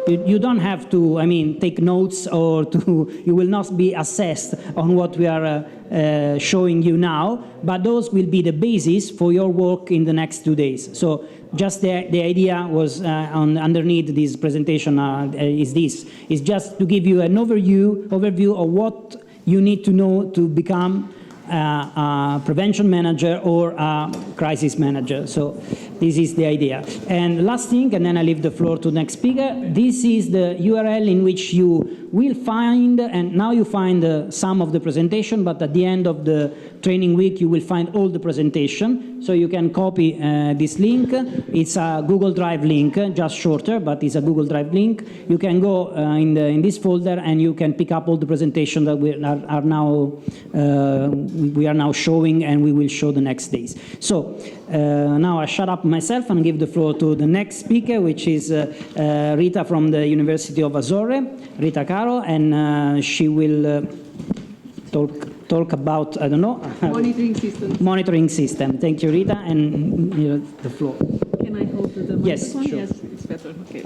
you don't have to, take notes or you will not be assessed on what we are showing you now, but those will be the basis for your work in the next 2 days. So just the idea was underneath this presentation is just to give you an overview of what you need to know to become a prevention manager or a crisis manager. So this is the idea. And last thing, and then I leave the floor to the next speaker, this is the URL in which you will find, and now you find some of the presentation, but at the end of the training week you will find all the presentation. So you can copy this link. It's a Google Drive link, just shorter, but it's a Google Drive link. You can go in this folder and you can pick up all the presentation that we are now showing, and we will show the next days. So now I shut up myself and give the floor to the next speaker, which is Rita from the University of Azore, Rita Caro, and she will talk about, I don't know. Monitoring system. Monitoring system. Thank you, Rita, and the floor. Can I hold the microphone? Yes, sure. Yes, it's better, okay.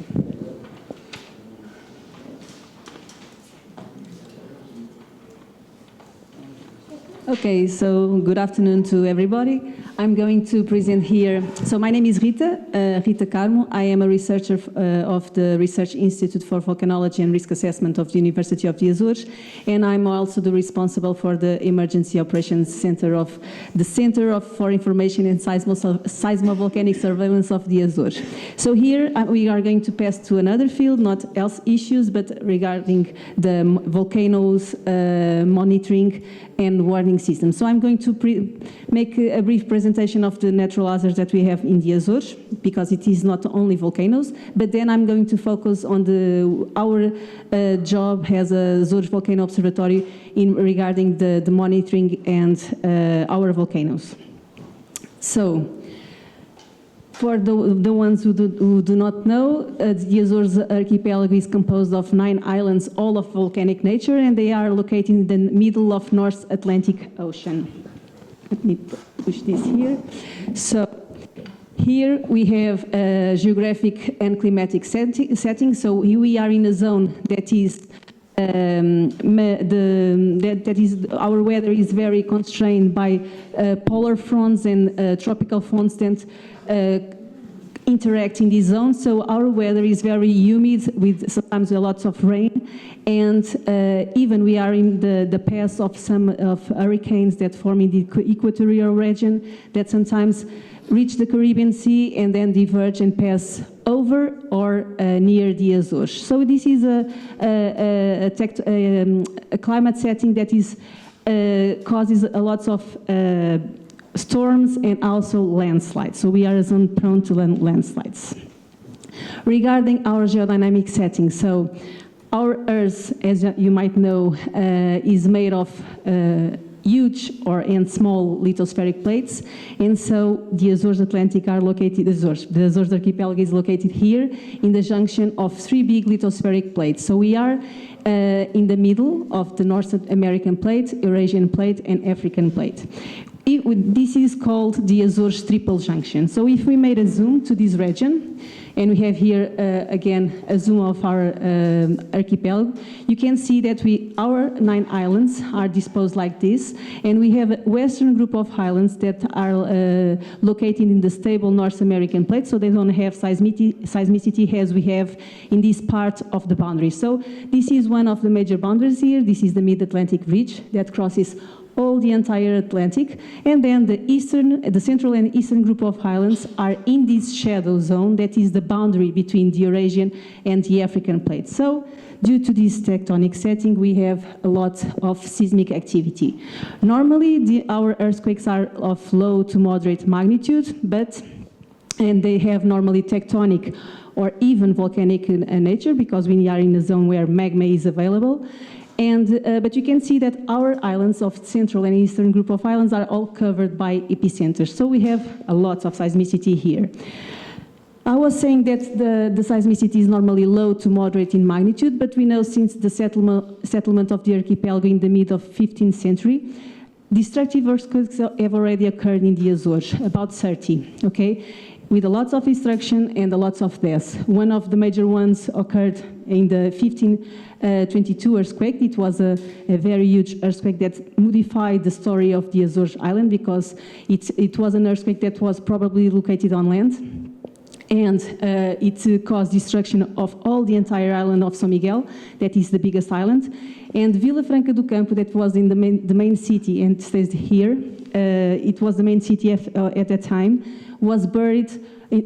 Okay, so good afternoon to everybody. I'm going to present here. So my name is Rita Carmo. I am a researcher of the Research Institute for Volcanology and Risk Assessment of the University of the Azores, and I'm also the responsible for the Emergency Operations Center of the Center for Information and Seismovolcanic Surveillance of the Azores. So here we are going to pass to another field, not health issues, but regarding the volcanoes, monitoring and warning system. So I'm going to make a brief presentation of the natural hazards that we have in the Azores, because it is not only volcanoes, but then I'm going to focus on our job as a Azores Volcano Observatory regarding the monitoring and our volcanoes. So, for the ones who do not know, the Azores archipelago is composed of 9 islands, all of volcanic nature, and they are located in the middle of North Atlantic Ocean. Let me push this here. So here we have geographic and climatic setting. So we are in a zone that is our weather is very constrained by polar fronts and tropical fronts that interact in this zone. So our weather is very humid with sometimes a lot of rain, and even we are in the path of some hurricanes that form in the equatorial region that sometimes reach the Caribbean Sea and then diverge and pass over or near the Azores. So this is a climate setting that is causes a lot of storms and also landslides. So we are zone prone to landslides. Regarding our geodynamic setting, so our Earth, as you might know, is made of huge and small lithospheric plates, and so the Azores Atlantic are located, the Azores archipelago is located here in the junction of 3 big lithospheric plates. So we are in the middle of the North American plate, Eurasian plate, and African plate. This is called the Azores triple junction. So if we made a zoom to this region, and we have here again a zoom of our archipelago, you can see that our 9 islands are disposed like this, and we have a western group of islands that are located in the stable North American plate, so they don't have seismicity as we have in this part of the boundary. So this is one of the major boundaries here. This is the Mid-Atlantic Ridge that crosses all the entire Atlantic, and then the central and eastern group of islands are in this shadow zone that is the boundary between the Eurasian and the African plate. So due to this tectonic setting, we have a lot of seismic activity. Normally, our earthquakes are of low to moderate magnitude, and they have normally tectonic or even volcanic nature, because we are in a zone where magma is available. But you can see that our islands of central and eastern group of islands are all covered by epicenters. So we have a lot of seismicity here. I was saying that the seismicity is normally low to moderate in magnitude, but we know since the settlement of the archipelago in the mid of 15th century, destructive earthquakes have already occurred in the Azores, about 30, okay? with a lot of destruction and a lot of deaths. One of the major ones occurred in the 1522 earthquake. It was a very huge earthquake that modified the story of the Azores island, because it was an earthquake that was probably located on land. And it caused destruction of all the entire island of São Miguel, that is the biggest island. And Vila Franca do Campo, that was in the main city, and stays here, it was the main city at that time, was buried,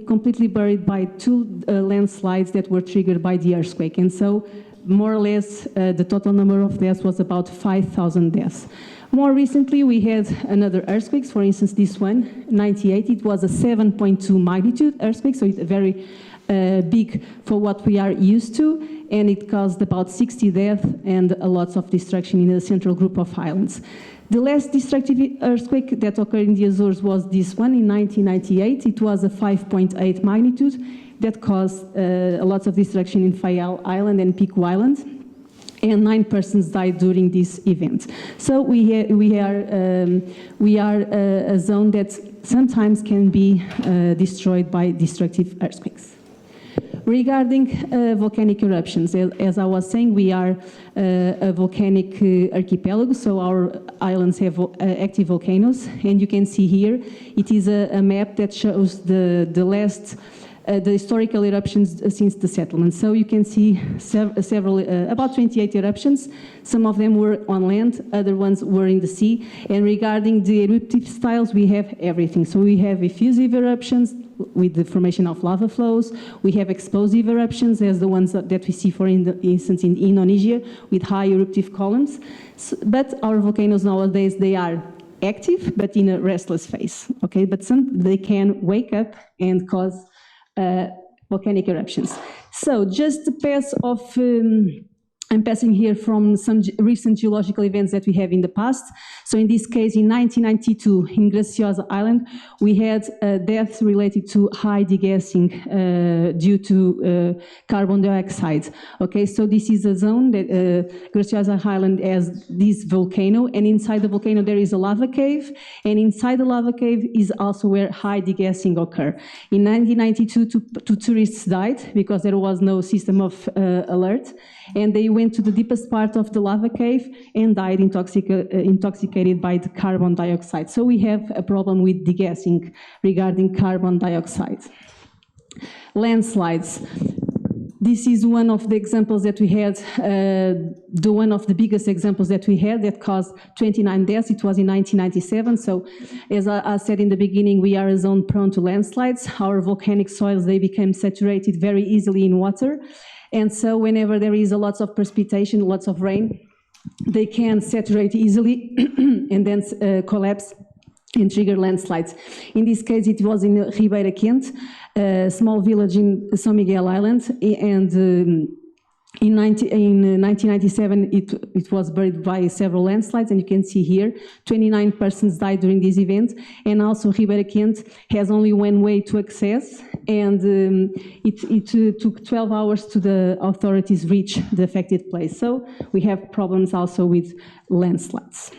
completely buried by two landslides that were triggered by the earthquake. And so, more or less, the total number of deaths was about 5,000 deaths. More recently, we had another earthquake. For instance, this one, 98, it was a 7.2 magnitude earthquake, so it's very big for what we are used to, and it caused about 60 deaths and a lot of destruction in the central group of islands. The last destructive earthquake that occurred in the Azores was this one in 1998. It was a 5.8 magnitude that caused a lot of destruction in Faial Island and Pico Island, and 9 persons died during this event. So we are a zone that sometimes can be destroyed by destructive earthquakes. Regarding volcanic eruptions, as I was saying, we are a volcanic archipelago, so our islands have active volcanoes, and you can see here, it is a map that shows the historical eruptions since the settlement. So you can see several, about 28 eruptions. Some of them were on land, other ones were in the sea. And regarding the eruptive styles, we have everything. So we have effusive eruptions with the formation of lava flows. We have explosive eruptions, as the ones that we see, for instance, in Indonesia, with high eruptive columns. But our volcanoes nowadays, they are active, but in a restless phase. Okay, but they can wake up and cause volcanic eruptions. So just the path of, I'm passing here from some recent geological events that we have in the past. So in this case, in 1992, in Graciosa Island, we had deaths related to high degassing due to carbon dioxide. Okay, so this is a zone that Graciosa Island has this volcano, and inside the volcano there is a lava cave, and inside the lava cave is also where high degassing occurred. In 1992, two tourists died because there was no system of alert, and they went to the deepest part of the lava cave and died intoxicated by the carbon dioxide. So we have a problem with degassing regarding carbon dioxide. Landslides. This is one of the examples that we had, one of the biggest examples that we had that caused 29 deaths. It was in 1997. So as I said in the beginning, we are a zone prone to landslides. Our volcanic soils, they became saturated very easily in water. And so whenever there is a lot of precipitation, lots of rain, they can saturate easily and then collapse and trigger landslides. In this case, it was in Ribeira Quente, a small village in São Miguel Island, and in 1997, it was buried by several landslides, and you can see here, 29 persons died during this event, and also Ribeira Quente has only one way to access, and it took 12 hours to the authorities reach the affected place. So we have problems also with landslides.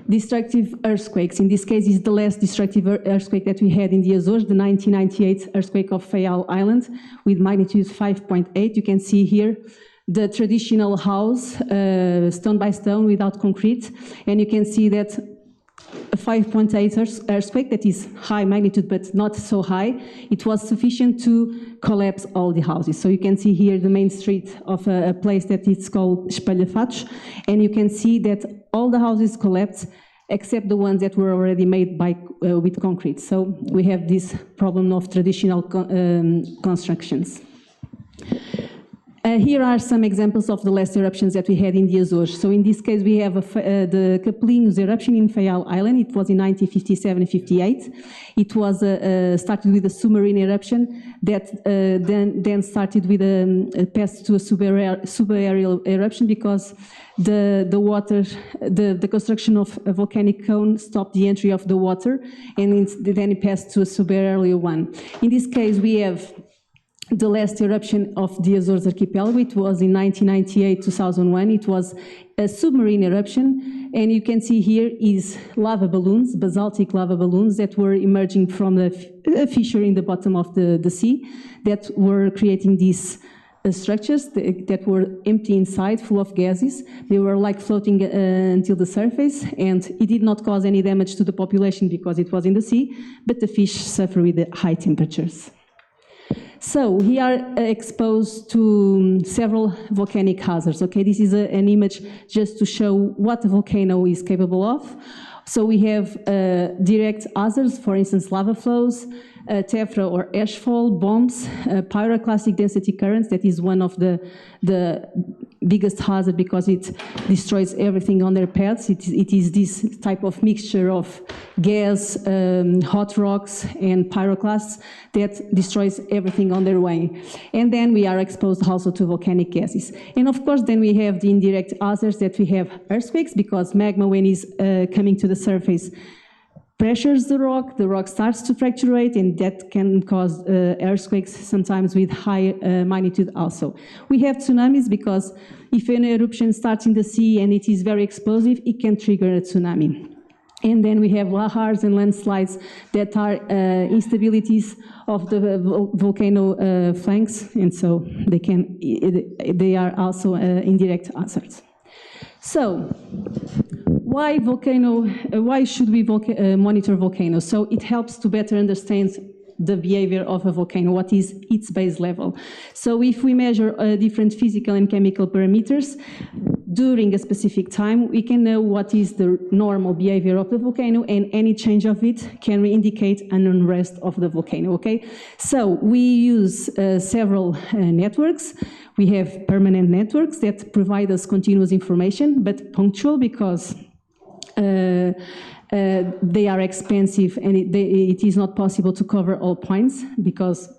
Destructive earthquakes. In this case, is the last destructive earthquake that we had in the Azores, the 1998 earthquake of Faial Island with magnitude 5.8. You can see here the traditional house, stone by stone without concrete, and you can see that a 5.8 earthquake that is high magnitude but not so high, it was sufficient to collapse all the houses. So you can see here the main street of a place that is called Espalhafatos, and you can see that all the houses collapsed except the ones that were already made by, with concrete. So we have this problem of traditional constructions. Here are some examples of the last eruptions that we had in the Azores. So in this case, we have the Capelinhos eruption in Faial Island. It was in 1957-58. It was started with a submarine eruption that then started with a path to a subaerial eruption because the water, the construction of a volcanic cone stopped the entry of the water, and then it passed to a subaerial one. In this case, we have the last eruption of the Azores archipelago. It was in 1998-2001. It was a submarine eruption, and you can see here is lava balloons, basaltic lava balloons that were emerging from a fissure in the bottom of the sea that were creating these structures that were empty inside, full of gases. They were like floating until the surface, and it did not cause any damage to the population because it was in the sea, but the fish suffer with the high temperatures. So we are exposed to several volcanic hazards. Okay, this is an image just to show what a volcano is capable of. So we have direct hazards, for instance, lava flows, tephra or ashfall, bombs, pyroclastic density currents. That is one of the biggest hazard because it destroys everything on their paths. It is this type of mixture of gas, hot rocks, and pyroclasts that destroys everything on their way. And then we are exposed also to volcanic gases. And of course, then we have the indirect hazards that we have earthquakes, because magma, when it's coming to the surface, pressures the rock starts to fracturate, and that can cause earthquakes, sometimes with high magnitude also. We have tsunamis because if an eruption starts in the sea and it is very explosive, it can trigger a tsunami. And then we have lahars and landslides that are instabilities of the volcano flanks, and so they are also indirect hazards. So, why should we monitor volcanoes? So it helps to better understand the behavior of a volcano, what is its base level. So if we measure different physical and chemical parameters during a specific time, we can know what is the normal behavior of the volcano, and any change of it can indicate an unrest of the volcano, okay? So we use several networks. We have permanent networks that provide us continuous information, but punctual, because they are expensive, and it is not possible to cover all points because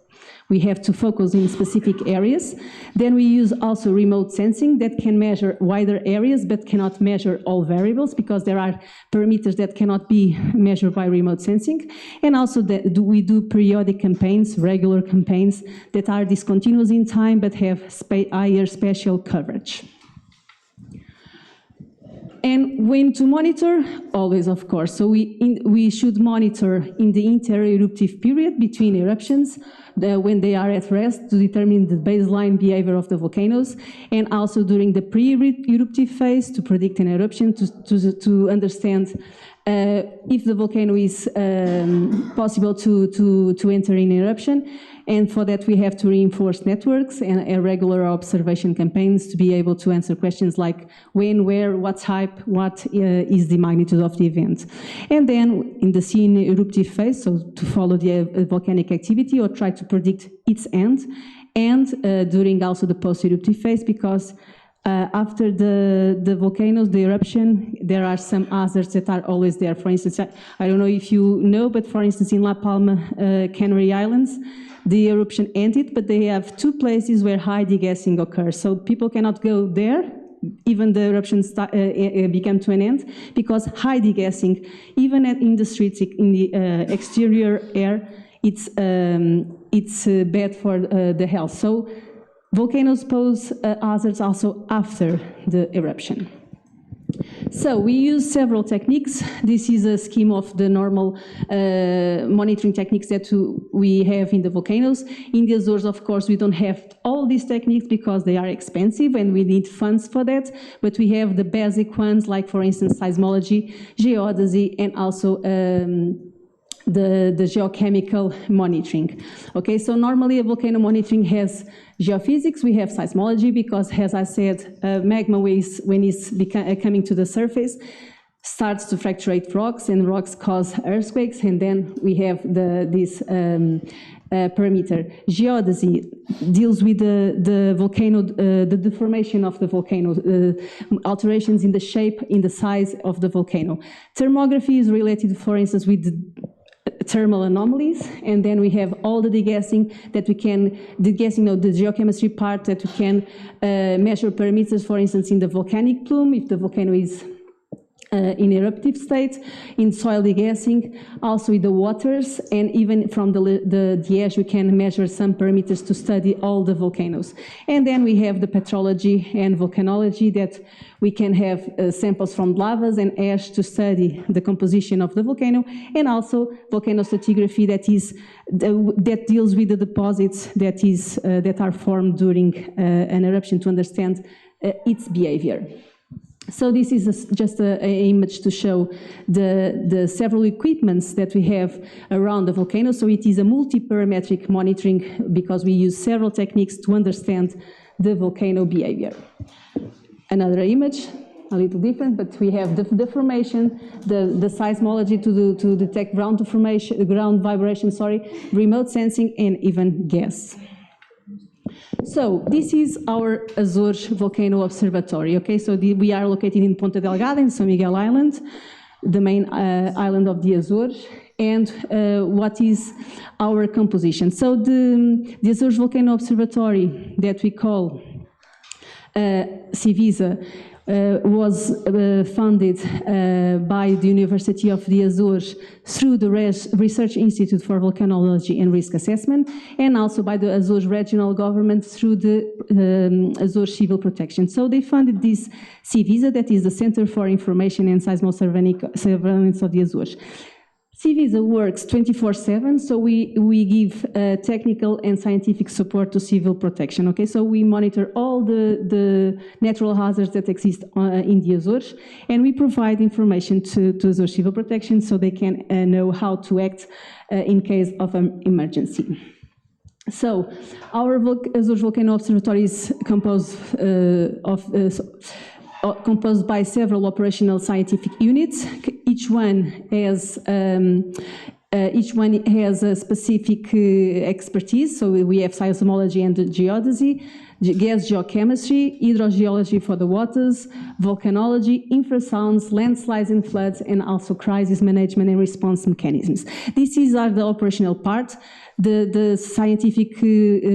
we have to focus in specific areas. Then we use also remote sensing that can measure wider areas but cannot measure all variables, because there are parameters that cannot be measured by remote sensing. And also we do periodic campaigns, regular campaigns that are discontinuous in time but have higher spatial coverage. And when to monitor? Always, of course. So we should monitor in the inter-eruptive period between eruptions, when they are at rest, to determine the baseline behavior of the volcanoes, and also during the pre-eruptive phase to predict an eruption, to understand if the volcano is possible to enter in eruption. And for that, we have to reinforce networks and regular observation campaigns to be able to answer questions like when, where, what type, what is the magnitude of the event. And then in the eruptive phase, so to follow the volcanic activity or try to predict its end. And during also the post-eruptive phase, because after the volcanoes, the eruption, there are some hazards that are always there. For instance, I don't know if you know, but for instance, in La Palma, Canary Islands, the eruption ended, but they have two places where high degassing occurs. So people cannot go there, even the eruption became to an end, because high degassing, even in the streets, in the exterior air, it's bad for the health. So volcanoes pose hazards also after the eruption. So we use several techniques. This is a scheme of the normal monitoring techniques that we have in the volcanoes. In the Azores, of course, we don't have all these techniques because they are expensive and we need funds for that. But we have the basic ones, like for instance, seismology, geodesy, and also the geochemical monitoring. Okay, so normally a volcano monitoring has geophysics, we have seismology, because as I said, magma waves, when it's coming to the surface, starts to fracturate rocks, and rocks cause earthquakes, and then we have this parameter. Geodesy deals with the volcano, the deformation of the volcano, alterations in the shape, in the size of the volcano. Thermography is related, for instance, with thermal anomalies, and then we have all the degassing that we can, the geochemistry part that we can measure parameters, for instance, in the volcanic plume, if the volcano is in eruptive state, in soil degassing, also in the waters, and even from the ash we can measure some parameters to study all the volcanoes. And then we have the petrology and volcanology, that we can have samples from lavas and ash to study the composition of the volcano, and also volcanostratigraphy, that deals with the deposits that are formed during an eruption to understand its behavior. So this is just an image to show the several equipments that we have around the volcano. So it is a multi-parametric monitoring, because we use several techniques to understand the volcano behavior. Another image, a little different, but we have the formation, the seismology to detect ground vibration, remote sensing, and even gas. So this is our Azores Volcano Observatory, okay? So we are located in Ponta Delgada, in São Miguel Island, the main island of the Azores. And what is our composition? So the Azores Volcano Observatory, that we call CIVISA, was funded by the University of the Azores through the Research Institute for Volcanology and Risk Assessment, and also by the Azores Regional Government through the Azores Civil Protection. So they funded this CIVISA, that is the Center for Information and Seismosurveillance of the Azores. CIVISA works 24/7, so we give technical and scientific support to civil protection, okay? So we monitor all the natural hazards that exist in the Azores, and we provide information to Azores Civil Protection so they can know how to act in case of an emergency. So our Azores Volcano Observatory is composed by several operational scientific units. Each one has a specific expertise. So we have seismology and geodesy, gas geochemistry, hydrogeology for the waters, volcanology, infrasounds, landslides and floods, and also crisis management and response mechanisms. These are the operational part. The scientific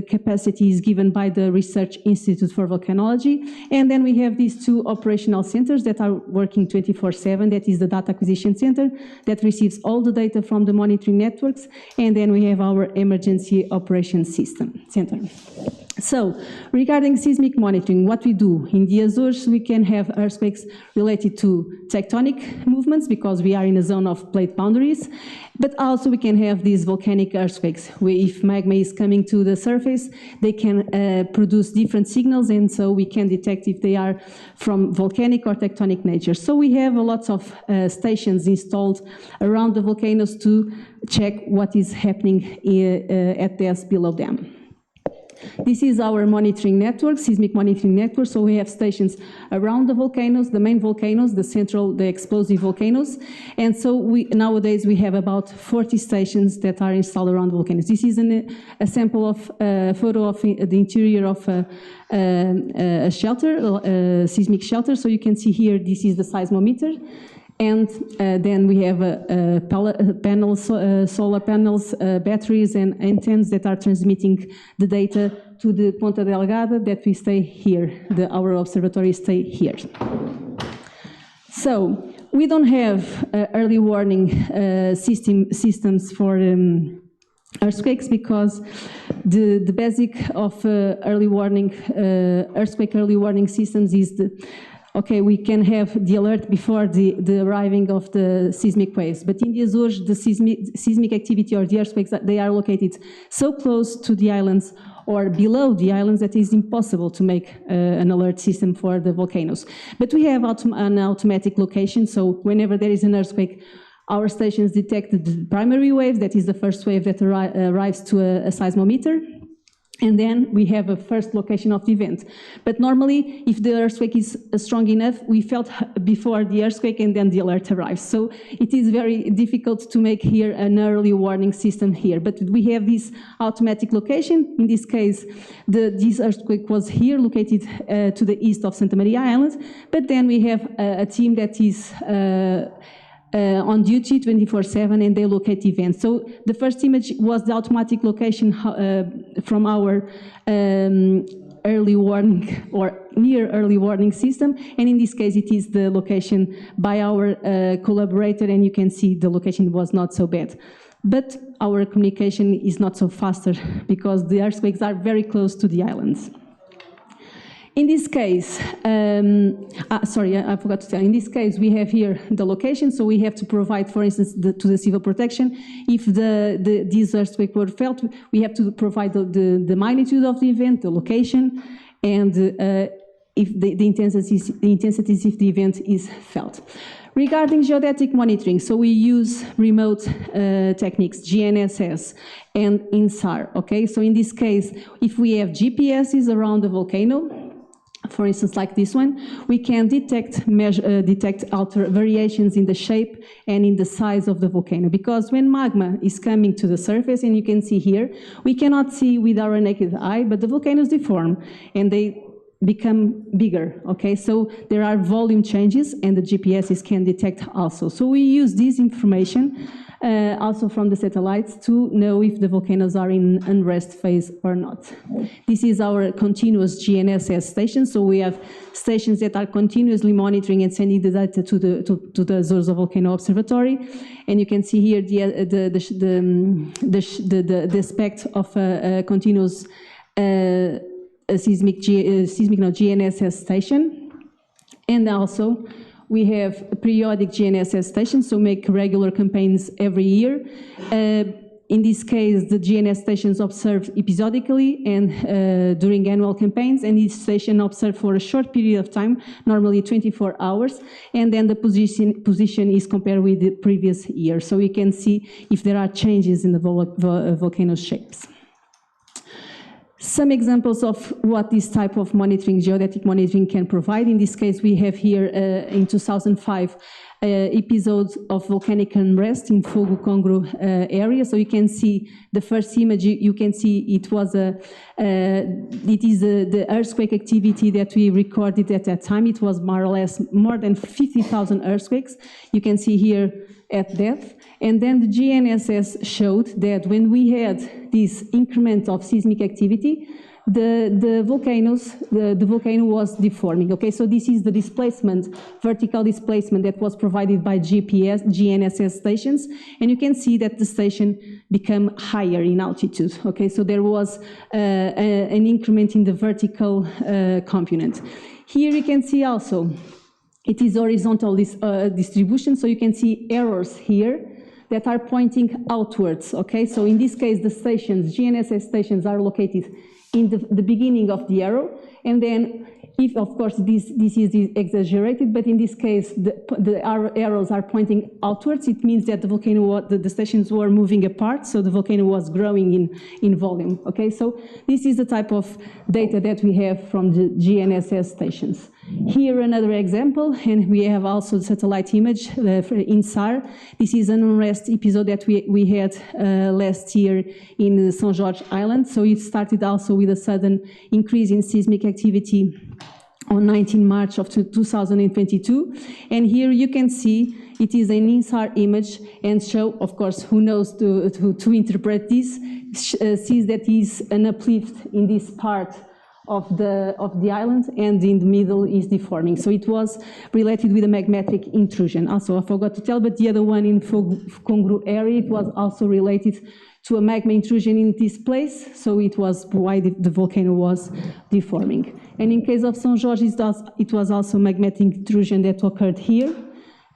capacity is given by the Research Institute for Volcanology. And then we have these two operational centers that are working 24/7. That is the Data Acquisition Center that receives all the data from the monitoring networks. And then we have our Emergency Operations Center. So, regarding seismic monitoring, what we do in the Azores, we can have earthquakes related to tectonic movements because we are in a zone of plate boundaries, but also we can have these volcanic earthquakes where if magma is coming to the surface, they can produce different signals, and so we can detect if they are from volcanic or tectonic nature. So we have lots of stations installed around the volcanoes to check what is happening at depths below them. This is our monitoring network, seismic monitoring network. So we have stations around the volcanoes, the main volcanoes, the explosive volcanoes. And so nowadays we have about 40 stations that are installed around the volcanoes. This is a sample of a photo of the interior of a shelter, a seismic shelter. So you can see here, this is the seismometer. And then we have solar panels, batteries, and antennas that are transmitting the data to the Ponta Delgada that we stay here. Our observatory stay here. So we don't have early warning systems for earthquakes because the basic of early warning earthquake early warning systems is okay, we can have the alert before the arriving of the seismic waves. But in the Azores, the seismic activity or the earthquakes, they are located so close to the islands or below the islands that it is impossible to make an alert system for the volcanoes. But we have an automatic location, so whenever there is an earthquake, our stations detect the primary wave, that is the first wave that arrives to a seismometer. And then we have a first location of the event. But normally, if the earthquake is strong enough, we felt before the earthquake and then the alert arrives. So it is very difficult to make here an early warning system here. But we have this automatic location. In this case, this earthquake was here, located to the east of Santa Maria Island. But then we have a team that is on duty 24/7, and they locate events. So the first image was the automatic location from our early warning or near early warning system, and in this case it is the location by our collaborator, and you can see the location was not so bad. But our communication is not so faster because the earthquakes are very close to the islands. In this case, sorry, I forgot to tell. In this case, we have here the location, so we have to provide, for instance, to the civil protection. If this earthquake were felt, we have to provide the magnitude of the event, the location, and if the intensities if the event is felt. Regarding geodetic monitoring, so we use remote techniques, GNSS and INSAR, okay? So in this case, if we have GPSs around the volcano, for instance, like this one, we can detect variations in the shape and in the size of the volcano. Because when magma is coming to the surface, and you can see here, we cannot see with our naked eye, but the volcanoes deform and they become bigger, okay? So there are volume changes and the GPSs can detect also. So we use this information also from the satellites to know if the volcanoes are in unrest phase or not. This is our continuous GNSS station, so we have stations that are continuously monitoring and sending the data to the Azores Volcano Observatory, and you can see here the aspect of a continuous seismic GNSS station, and also we have periodic GNSS stations, so make regular campaigns every year. In this case, the GNSS stations observe episodically and during annual campaigns, and each station observed for a short period of time, normally 24 hours, and then the position is compared with the previous year, so we can see if there are changes in the volcano shapes. Some examples of what this type of monitoring, geodetic monitoring, can provide. In this case, we have here in 2005 episodes of volcanic unrest in Fogo Congro area. So you can see the first image. You can see it is the earthquake activity that we recorded at that time. It was more or less more than 50,000 earthquakes. You can see here at depth. And then the GNSS showed that when we had this increment of seismic activity, the volcano was deforming. Okay, so this is the displacement, vertical displacement that was provided by GNSS stations, and you can see that the station became higher in altitude. Okay, so there was an increment in the vertical component. Here you can see also it is horizontal distribution, so you can see arrows here that are pointing outwards, okay? So in this case, the stations, GNSS stations, are located in the beginning of the arrow, and then, if of course this is exaggerated, but in this case, the arrows are pointing outwards, it means that the stations were moving apart, so the volcano was growing in volume, okay? So this is the type of data that we have from the GNSS stations. Here another example, and we have also the satellite image in SAR. This is an unrest episode that we had last year in São Jorge Island. So it started also with a sudden increase in seismic activity on 19 March of 2022. And here you can see it is an INSAR image, and show, of course, who knows to interpret this, sees that is an uplift in this part of the island, and in the middle is deforming. So it was related with a magmatic intrusion. Also, I forgot to tell, but the other one in Fogo Congro area, it was also related to a magma intrusion in this place, so it was why the volcano was deforming. And in case of São Jorge, it was also magmatic intrusion that occurred here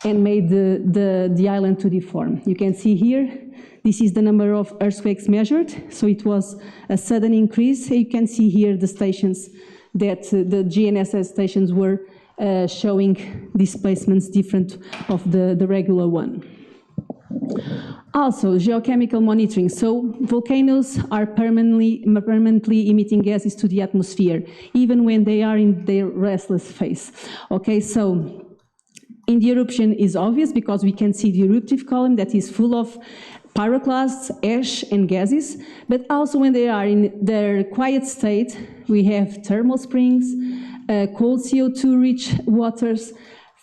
and made the island to deform. You can see here, this is the number of earthquakes measured, so it was a sudden increase. You can see here the stations that the GNSS stations were showing displacements different of the regular one. Also, geochemical monitoring. So volcanoes are permanently emitting gases to the atmosphere, even when they are in their restless phase. Okay, so in the eruption is obvious because we can see the eruptive column that is full of pyroclasts, ash, and gases, but also when they are in their quiet state, we have thermal springs, cold CO2-rich waters,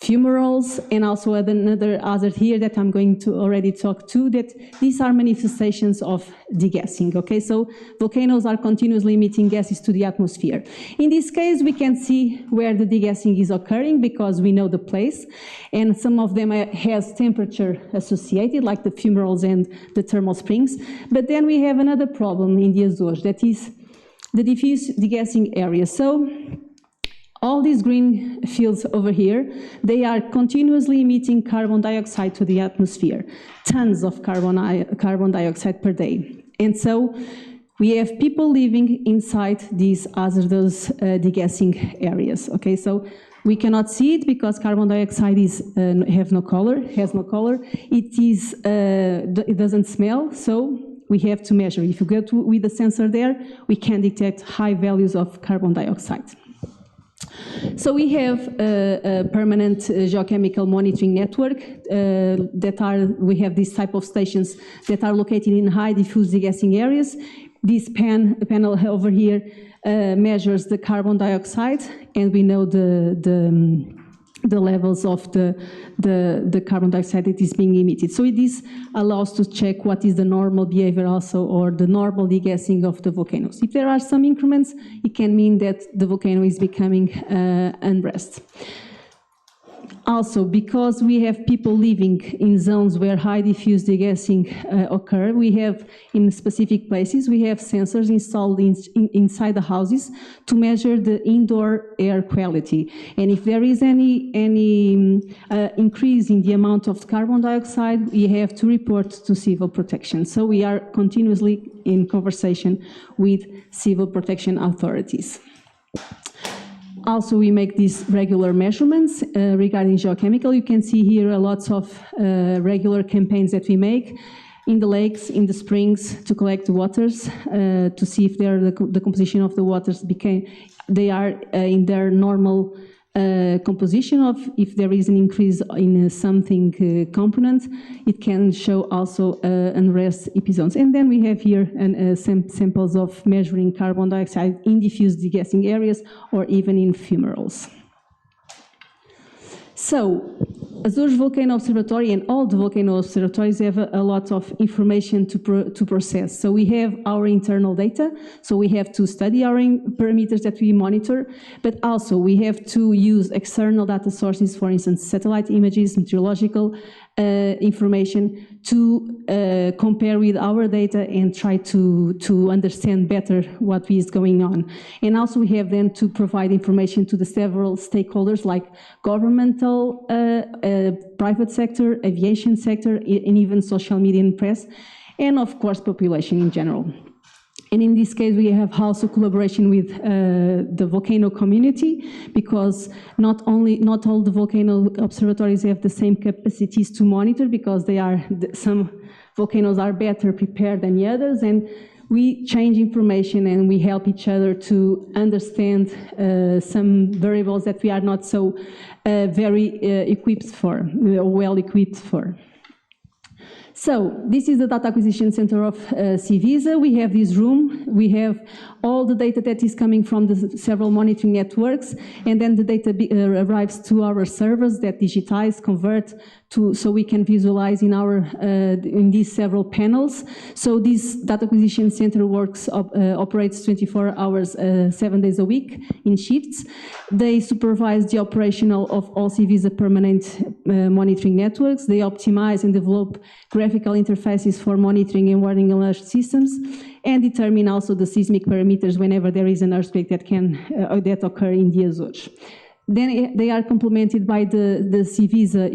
fumaroles, and also another hazard here that I'm going to already talk to, that these are manifestations of degassing, okay? So volcanoes are continuously emitting gases to the atmosphere. In this case, we can see where the degassing is occurring because we know the place, and some of them has temperature associated, like the fumaroles and the thermal springs. But then we have another problem in the Azores, that is the diffuse degassing area. So all these green fields over here, they are continuously emitting carbon dioxide to the atmosphere, tons of carbon dioxide per day. And so we have people living inside these hazardous degassing areas, okay? So we cannot see it because carbon dioxide has no color. It doesn't smell, so we have to measure. If you go with a sensor there, we can detect high values of carbon dioxide. So we have a permanent geochemical monitoring network we have this type of stations that are located in high diffuse degassing areas. This panel over here measures the carbon dioxide, and we know the levels of the carbon dioxide that is being emitted. So this allows to check what is the normal behavior also, or the normal degassing of the volcanoes. If there are some increments, it can mean that the volcano is becoming unrest. Also, because we have people living in zones where high diffuse degassing occur, we have, in specific places, we have sensors installed inside the houses to measure the indoor air quality. And if there is any increase in the amount of carbon dioxide, we have to report to civil protection. So we are continuously in conversation with civil protection authorities. Also, we make these regular measurements regarding geochemical. You can see here a lot of regular campaigns that we make in the lakes, in the springs, to collect the waters, to see if the composition of the waters they are in their normal composition. Of if there is an increase in something component, it can show also unrest epizones. And then we have here samples of measuring carbon dioxide in diffuse degassing areas or even in fumaroles. So, Azores Volcano Observatory and all the volcano observatories have a lot of information to process. So we have our internal data, so we have to study our parameters that we monitor, but also we have to use external data sources, for instance, satellite images, meteorological information, to compare with our data and try to understand better what is going on. And also we have then to provide information to the several stakeholders like governmental, private sector, aviation sector, and even social media and press, and of course population in general. And in this case, we have also collaboration with the volcano community, because not all the volcano observatories have the same capacities to monitor, because some volcanoes are better prepared than the others, and we change information and we help each other to understand some variables that we are not so very well equipped for. So this is the data acquisition center of Civisa. We have this room. We have all the data that is coming from the several monitoring networks, and then the data arrives to our servers that digitize, convert so we can visualize in these several panels. So this data acquisition center operates 24 hours, 7 days a week in shifts. They supervise the operational of all Civisa permanent monitoring networks. They optimize and develop graphical interfaces for monitoring and warning alert systems, and determine also the seismic parameters whenever there is an earthquake that occur in the Azores. Then they are complemented by the Civisa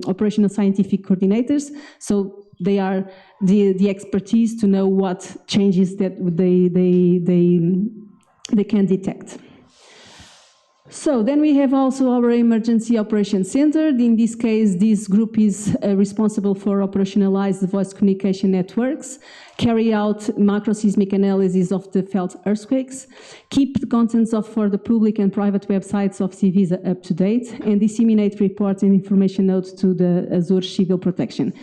operational scientific coordinators. So they are the expertise to know what changes that they can detect. So then we have also our Emergency Operations Center. In this case, this group is responsible for operationalize the voice communication networks, carry out macro-seismic analysis of the felt earthquakes, keep the contents for the public and private websites of Civisa up to date, and disseminate reports and information notes to the Azores Civil Protection.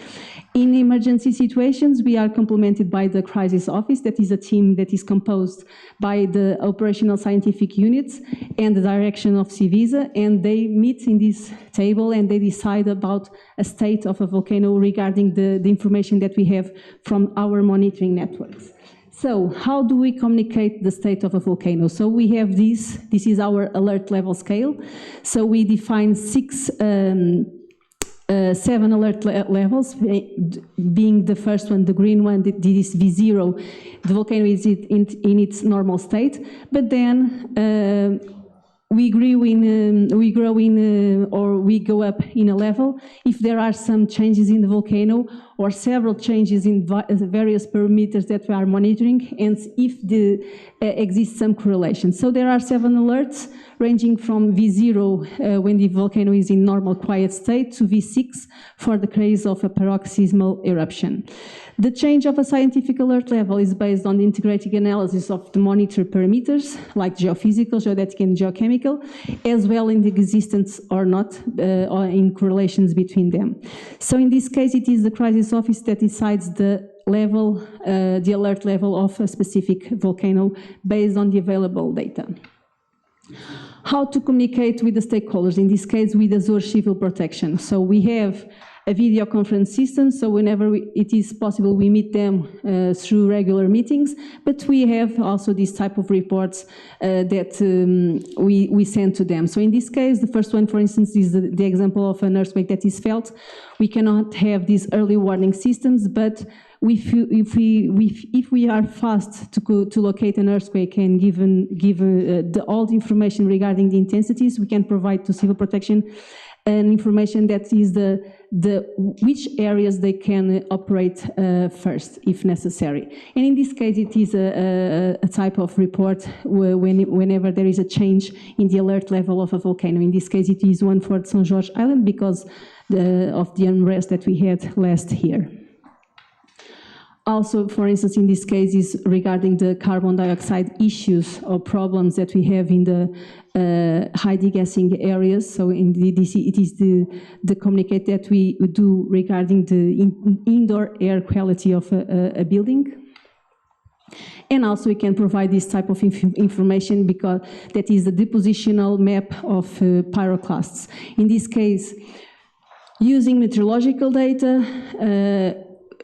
In emergency situations, we are complemented by the crisis office, that is a team that is composed by the operational scientific units and the direction of CIVISA, and they meet in this table and they decide about a state of a volcano regarding the information that we have from our monitoring networks. So how do we communicate the state of a volcano? So we have this is our alert level scale. So we define 7 alert levels, being the first one, the green one, this is V0, the volcano is in its normal state, but then we go up in a level if there are some changes in the volcano or several changes in various parameters that we are monitoring, and if exists some correlation. So there are 7 alerts ranging from V0 when the volcano is in normal quiet state to V6 for the case of a paroxysmal eruption. The change of a scientific alert level is based on the integrated analysis of the monitor parameters like geophysical, geodetic and geochemical, as well in the existence or not or in correlations between them. So in this case it is the crisis office that decides the level, the alert level of a specific volcano based on the available data. How to communicate with the stakeholders, in this case with Azure Civil Protection. So we have a video conference system, so whenever it is possible we meet them through regular meetings, but we have also this type of reports that we send to them. So in this case, the first one, for instance, is the example of an earthquake that is felt. We cannot have these early warning systems, but if we are fast to locate an earthquake and give all the information regarding the intensities, we can provide to civil protection an information that is which areas they can operate first, if necessary. And in this case, it is a type of report whenever there is a change in the alert level of a volcano. In this case, it is one for São Jorge Island because of the unrest that we had last year. Also, for instance, in this case is regarding the carbon dioxide issues or problems that we have in the high degassing areas. So in the DC, it is the communicate that we do regarding the indoor air quality of a building. And also we can provide this type of information because that is the depositional map of pyroclasts. In this case, using meteorological data,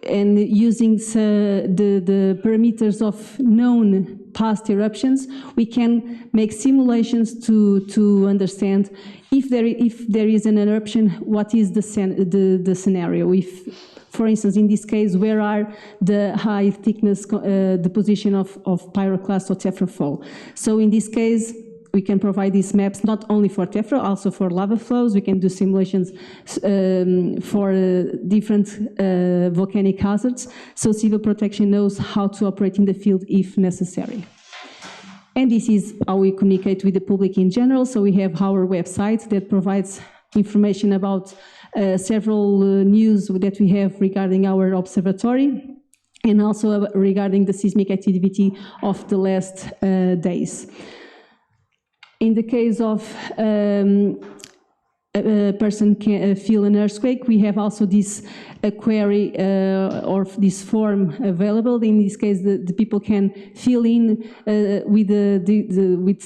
and using the parameters of known past eruptions, we can make simulations to understand if there is an eruption, what is the scenario. If, for instance, in this case, where are the high thickness deposition of pyroclast or tephra fall? So in this case, we can provide these maps not only for tephra, also for lava flows. We can do simulations for different volcanic hazards, so civil protection knows how to operate in the field if necessary. And this is how we communicate with the public in general. So we have our website that provides information about several news that we have regarding our observatory, and also regarding the seismic activity of the last days. In the case of a person can feel an earthquake, we have also this query or this form available. In this case, the people can fill in with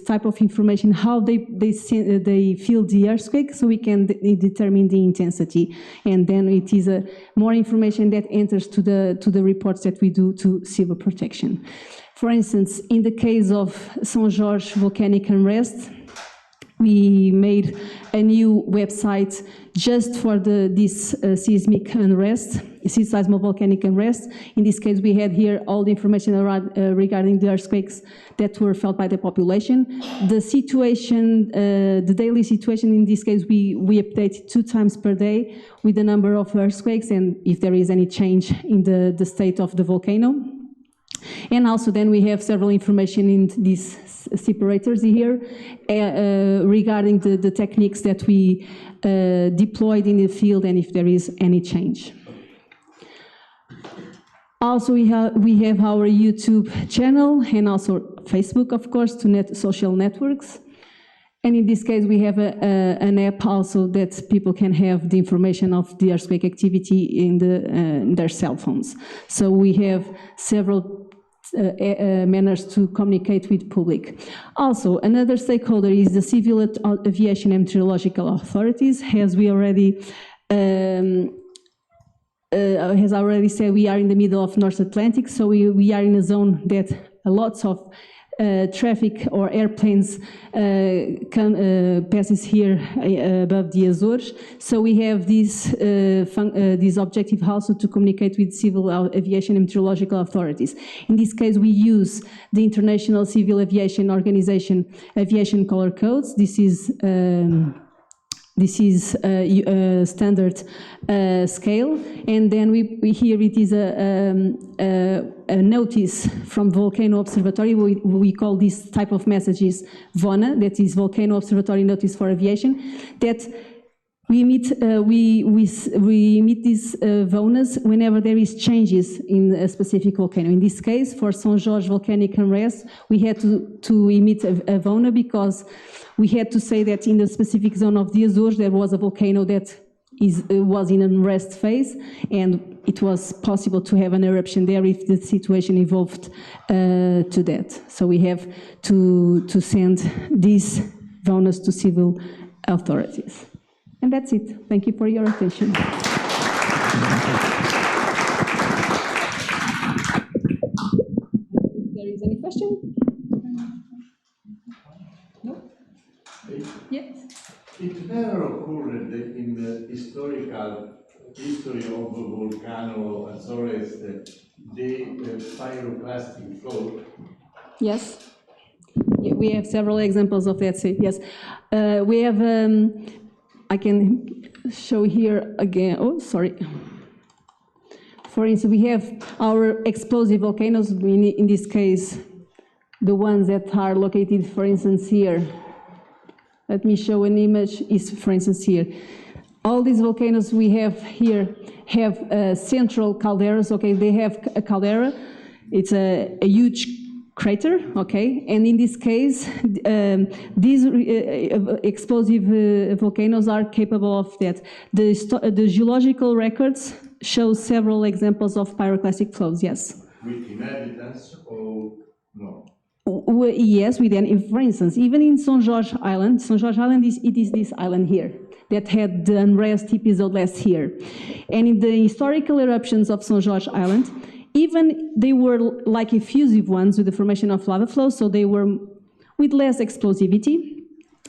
type of information how they feel the earthquake, so we can determine the intensity, and then it is more information that enters to the reports that we do to civil protection. For instance, in the case of São Jorge volcanic unrest, we made a new website just for this seismic unrest, seismovolcanic unrest. In this case, we had here all the information around, regarding the earthquakes that were felt by the population. The situation, the daily situation, in this case, we update 2 times per day with the number of earthquakes and if there is any change in the state of the volcano. And also then we have several information in these separators here regarding the techniques that we deployed in the field and if there is any change. Also we have our YouTube channel and also Facebook, of course, to social networks. And in this case, we have an app also that people can have the information of the earthquake activity in their cell phones. So we have several manners to communicate with public. Also, another stakeholder is the civil aviation and meteorological authorities. As we already has already said, we are in the middle of North Atlantic, so we are in a zone that lots of traffic or airplanes passes here above the Azores. So we have this objective also to communicate with civil aviation and meteorological authorities. In this case, we use the International Civil Aviation Organization aviation color codes. This is a standard scale, and then here it is a notice from Volcano Observatory. We call this type of messages VONA, that is Volcano Observatory Notice for Aviation, that we emit these VONAs whenever there is changes in a specific volcano. In this case, for São Jorge volcanic unrest, we had to emit a VONA because we had to say that in the specific zone of the Azores there was a volcano that was in an unrest phase, and it was possible to have an eruption there if the situation evolved to that. So we have to send these VONAs to civil authorities. And that's it. Thank you for your attention. If there is any question? No? Yes? It never occurred in the historical history of the volcano Azores, the pyroclastic flow. Yes. Yeah, we have several examples of that. Yes. We have, I can show here again. Oh, sorry. For instance, we have our explosive volcanoes, in this case, the ones that are located, for instance, here. Let me show an image, is for instance here. All these volcanoes we have here have central calderas, okay? They have a caldera, it's a huge crater, okay? And in this case, these explosive volcanoes are capable of that. The geological records show several examples of pyroclastic flows, yes. With inhabitants or no? Yes, for instance, even in São Jorge Island, it is this island here that had the unrest episode last year. And in the historical eruptions of São Jorge Island, even they were like effusive ones with the formation of lava flows, so they were with less explosivity.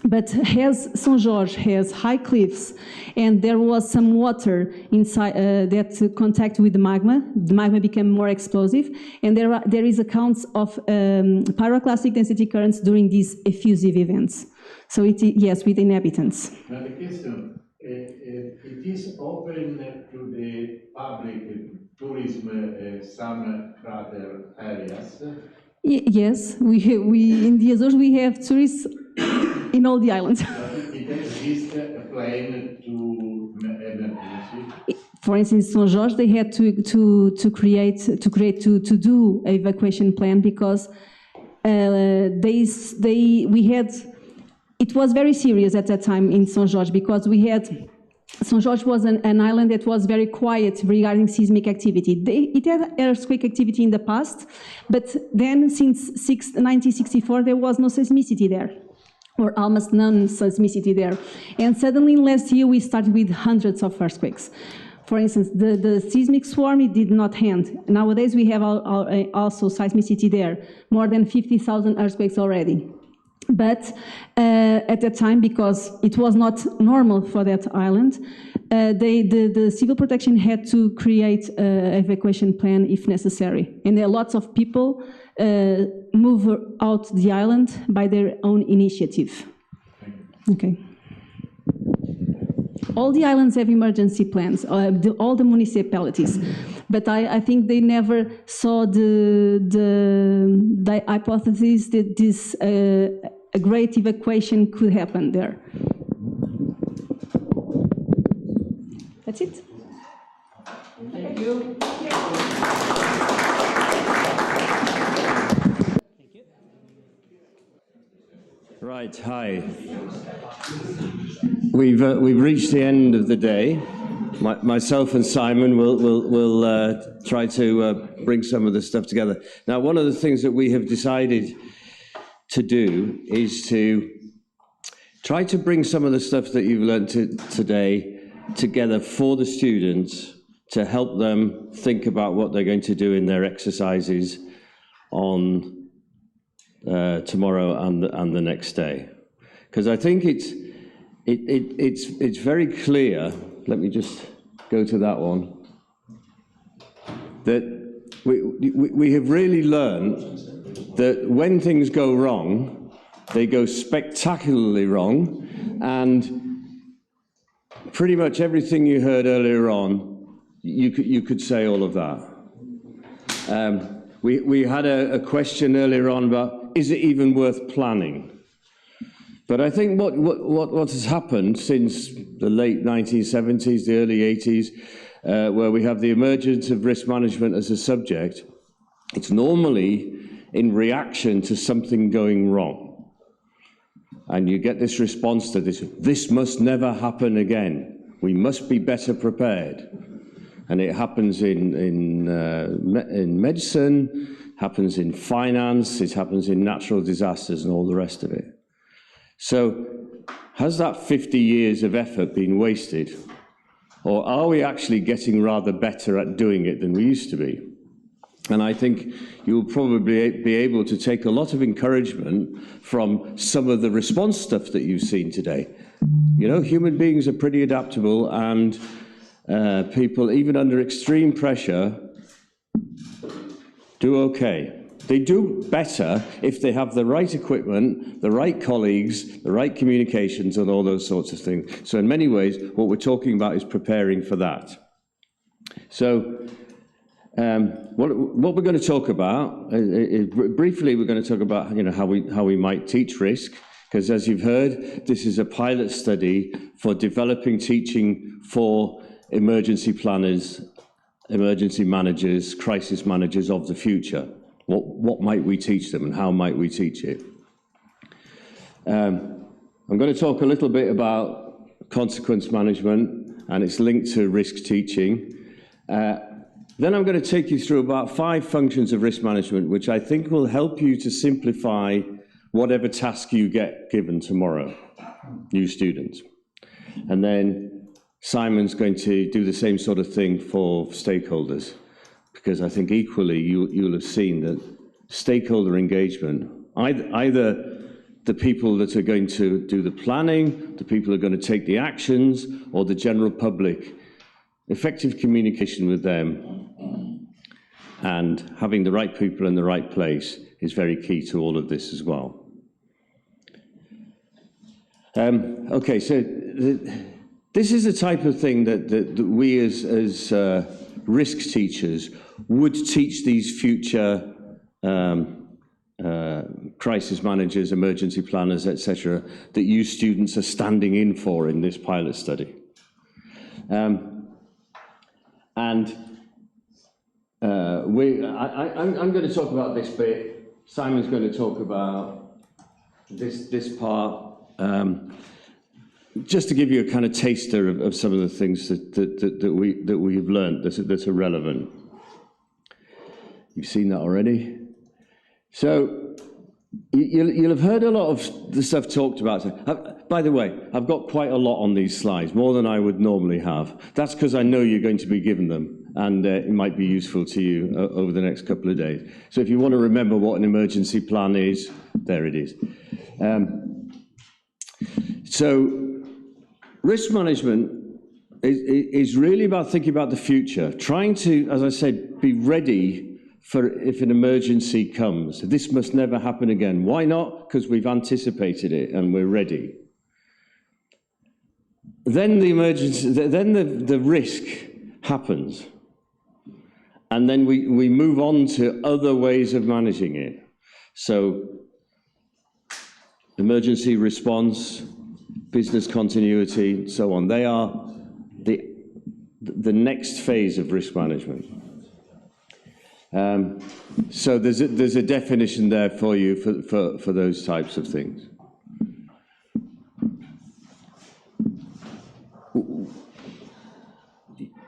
But as São Jorge has high cliffs and there was some water inside that contact with the magma became more explosive, and there is accounts of pyroclastic density currents during these effusive events. So yes, with inhabitants. Now the question, it is open to the public tourism, some crater areas. Yes, we in the Azores we have tourists in all the islands. It exists a plane to emergency. For instance, São Jorge, they had to do an evacuation plan because it was very serious at that time in São Jorge because São Jorge was an island that was very quiet regarding seismic activity. It had earthquake activity in the past, but then since 1964 there was no seismicity there, or almost none seismicity there. And suddenly last year we started with hundreds of earthquakes. For instance, the seismic swarm, it did not end. Nowadays we have also seismicity there, more than 50,000 earthquakes already. But at that time, because it was not normal for that island, the civil protection had to create an evacuation plan if necessary. And there are lots of people move out the island by their own initiative. Okay. All the islands have emergency plans, all the municipalities, but I think they never saw the hypothesis that this a great evacuation could happen there. That's it. Thank you. Right, hi. We've reached the end of the day. Myself and Simon will try to bring some of the stuff together. Now, one of the things that we have decided to do is to try to bring some of the stuff that you've learned today together for the students to help them think about what they're going to do in their exercises on tomorrow and the next day, because I think it's very clear. Let me just go to that one. That we have really learned that when things go wrong, they go spectacularly wrong, and pretty much everything you heard earlier on, you could say all of that. We had a question earlier on about, is it even worth planning? But I think what has happened since the late 1970s, the early 80s, where we have the emergence of risk management as a subject, it's normally in reaction to something going wrong. And you get this response to this must never happen again. We must be better prepared. And it happens in medicine, happens in finance, it happens in natural disasters and all the rest of it. So has that 50 years of effort been wasted? Or are we actually getting rather better at doing it than we used to be? And I think you'll probably be able to take a lot of encouragement from some of the response stuff that you've seen today. You know, human beings are pretty adaptable, and people, even under extreme pressure, do okay. They do better if they have the right equipment, the right colleagues, the right communications, and all those sorts of things. So in many ways, what we're talking about is preparing for that. So what we're going to talk about, briefly, we're going to talk about how we might teach risk, because as you've heard, this is a pilot study for developing teaching for emergency planners, emergency managers, crisis managers of the future. What might we teach them and how might we teach it? I'm going to talk a little bit about consequence management, and it's linked to risk teaching. Then I'm going to take you through about 5 functions of risk management, which I think will help you to simplify whatever task you get given tomorrow, you students. And then Simon's going to do the same sort of thing for stakeholders, because I think equally you'll have seen that stakeholder engagement, either the people that are going to do the planning, the people who are going to take the actions, or the general public, effective communication with them and having the right people in the right place is very key to all of this as well. Okay, so this is the type of thing that we as risk teachers would teach these future crisis managers, emergency planners, etc., that you students are standing in for in this pilot study. I'm going to talk about this bit. Simon's going to talk about this part. Just to give you a kind of taster of some of the things that we've learned that are relevant. You've seen that already. So you'll have heard a lot of the stuff talked about. By the way, I've got quite a lot on these slides, more than I would normally have. That's because I know you're going to be given them, and it might be useful to you over the next couple of days. So if you want to remember what an emergency plan is, there it is. So risk management is really about thinking about the future, trying to, as I said, be ready for if an emergency comes. This must never happen again. Why not? Because we've anticipated it and we're ready. Then the emergency, then the risk happens. And then we move on to other ways of managing it. So emergency response, business continuity, so on. They are the next phase of risk management. So there's a definition there for you for those types of things.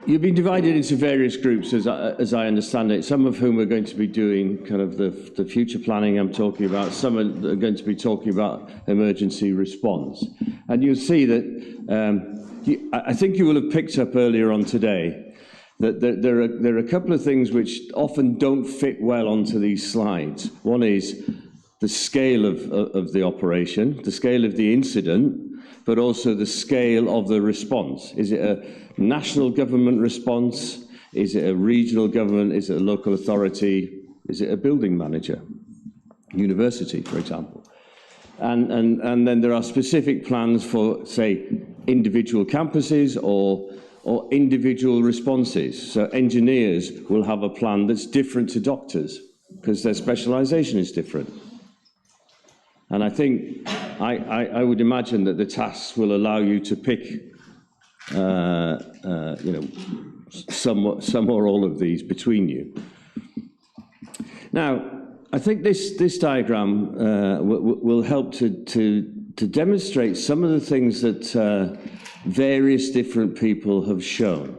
You've been divided into various groups, as I understand it, some of whom are going to be doing kind of the future planning I'm talking about, some are going to be talking about emergency response. And you'll see that, I think you will have picked up earlier on today, that there are a couple of things which often don't fit well onto these slides. One is the scale of the operation, the scale of the incident, but also the scale of the response. Is it a national government response? Is it a regional government? Is it a local authority? Is it a building manager? University, for example. And then there are specific plans for, say, individual campuses or individual responses. So engineers will have a plan that's different to doctors because their specialization is different. And I think, I would imagine that the tasks will allow you to pick, you know, some or all of these between you. Now, I think this diagram will help to demonstrate some of the things that various different people have shown.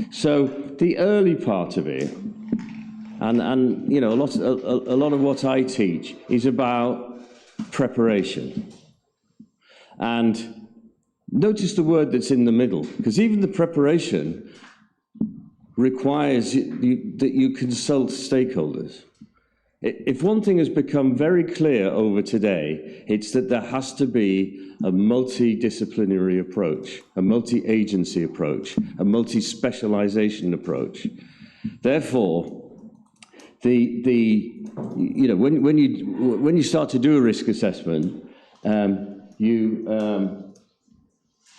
So the early part of it, and you know, a lot of what I teach is about preparation. And notice the word that's in the middle, because even the preparation requires that you consult stakeholders. If one thing has become very clear over today, it's that there has to be a multidisciplinary approach, a multi-agency approach, a multi-specialization approach. Therefore, you know, when you start to do a risk assessment, you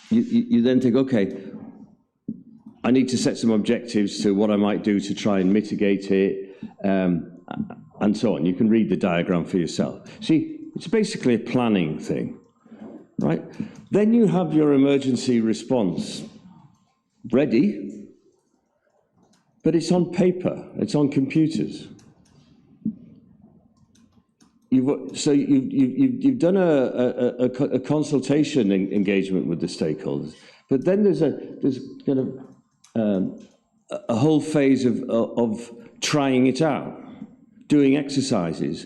then think, okay, I need to set some objectives to what I might do to try and mitigate it, and so on. You can read the diagram for yourself. See, it's basically a planning thing, right? Then you have your emergency response ready, but it's on paper, it's on computers. You've done a consultation engagement with the stakeholders, but then there's kind of a whole phase of trying it out, doing exercises,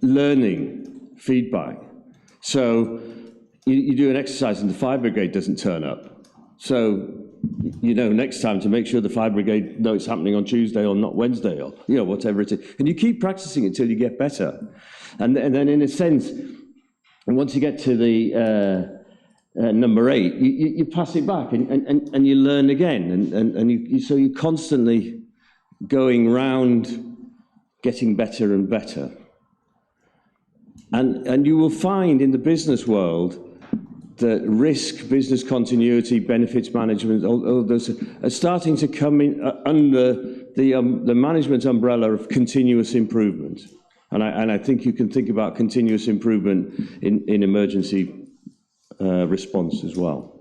learning, feedback. So you do an exercise and the fire brigade doesn't turn up. So you know next time to make sure the fire brigade know it's happening on Tuesday or not Wednesday, or you know, whatever it is. And you keep practicing it till you get better. And then in a sense, and once you get to the number 8, you pass it back and you learn again. And so you're constantly going round getting better and better. And you will find in the business world that risk, business continuity, benefits management, all those are starting to come in under the management umbrella of continuous improvement. And I think you can think about continuous improvement in emergency response as well.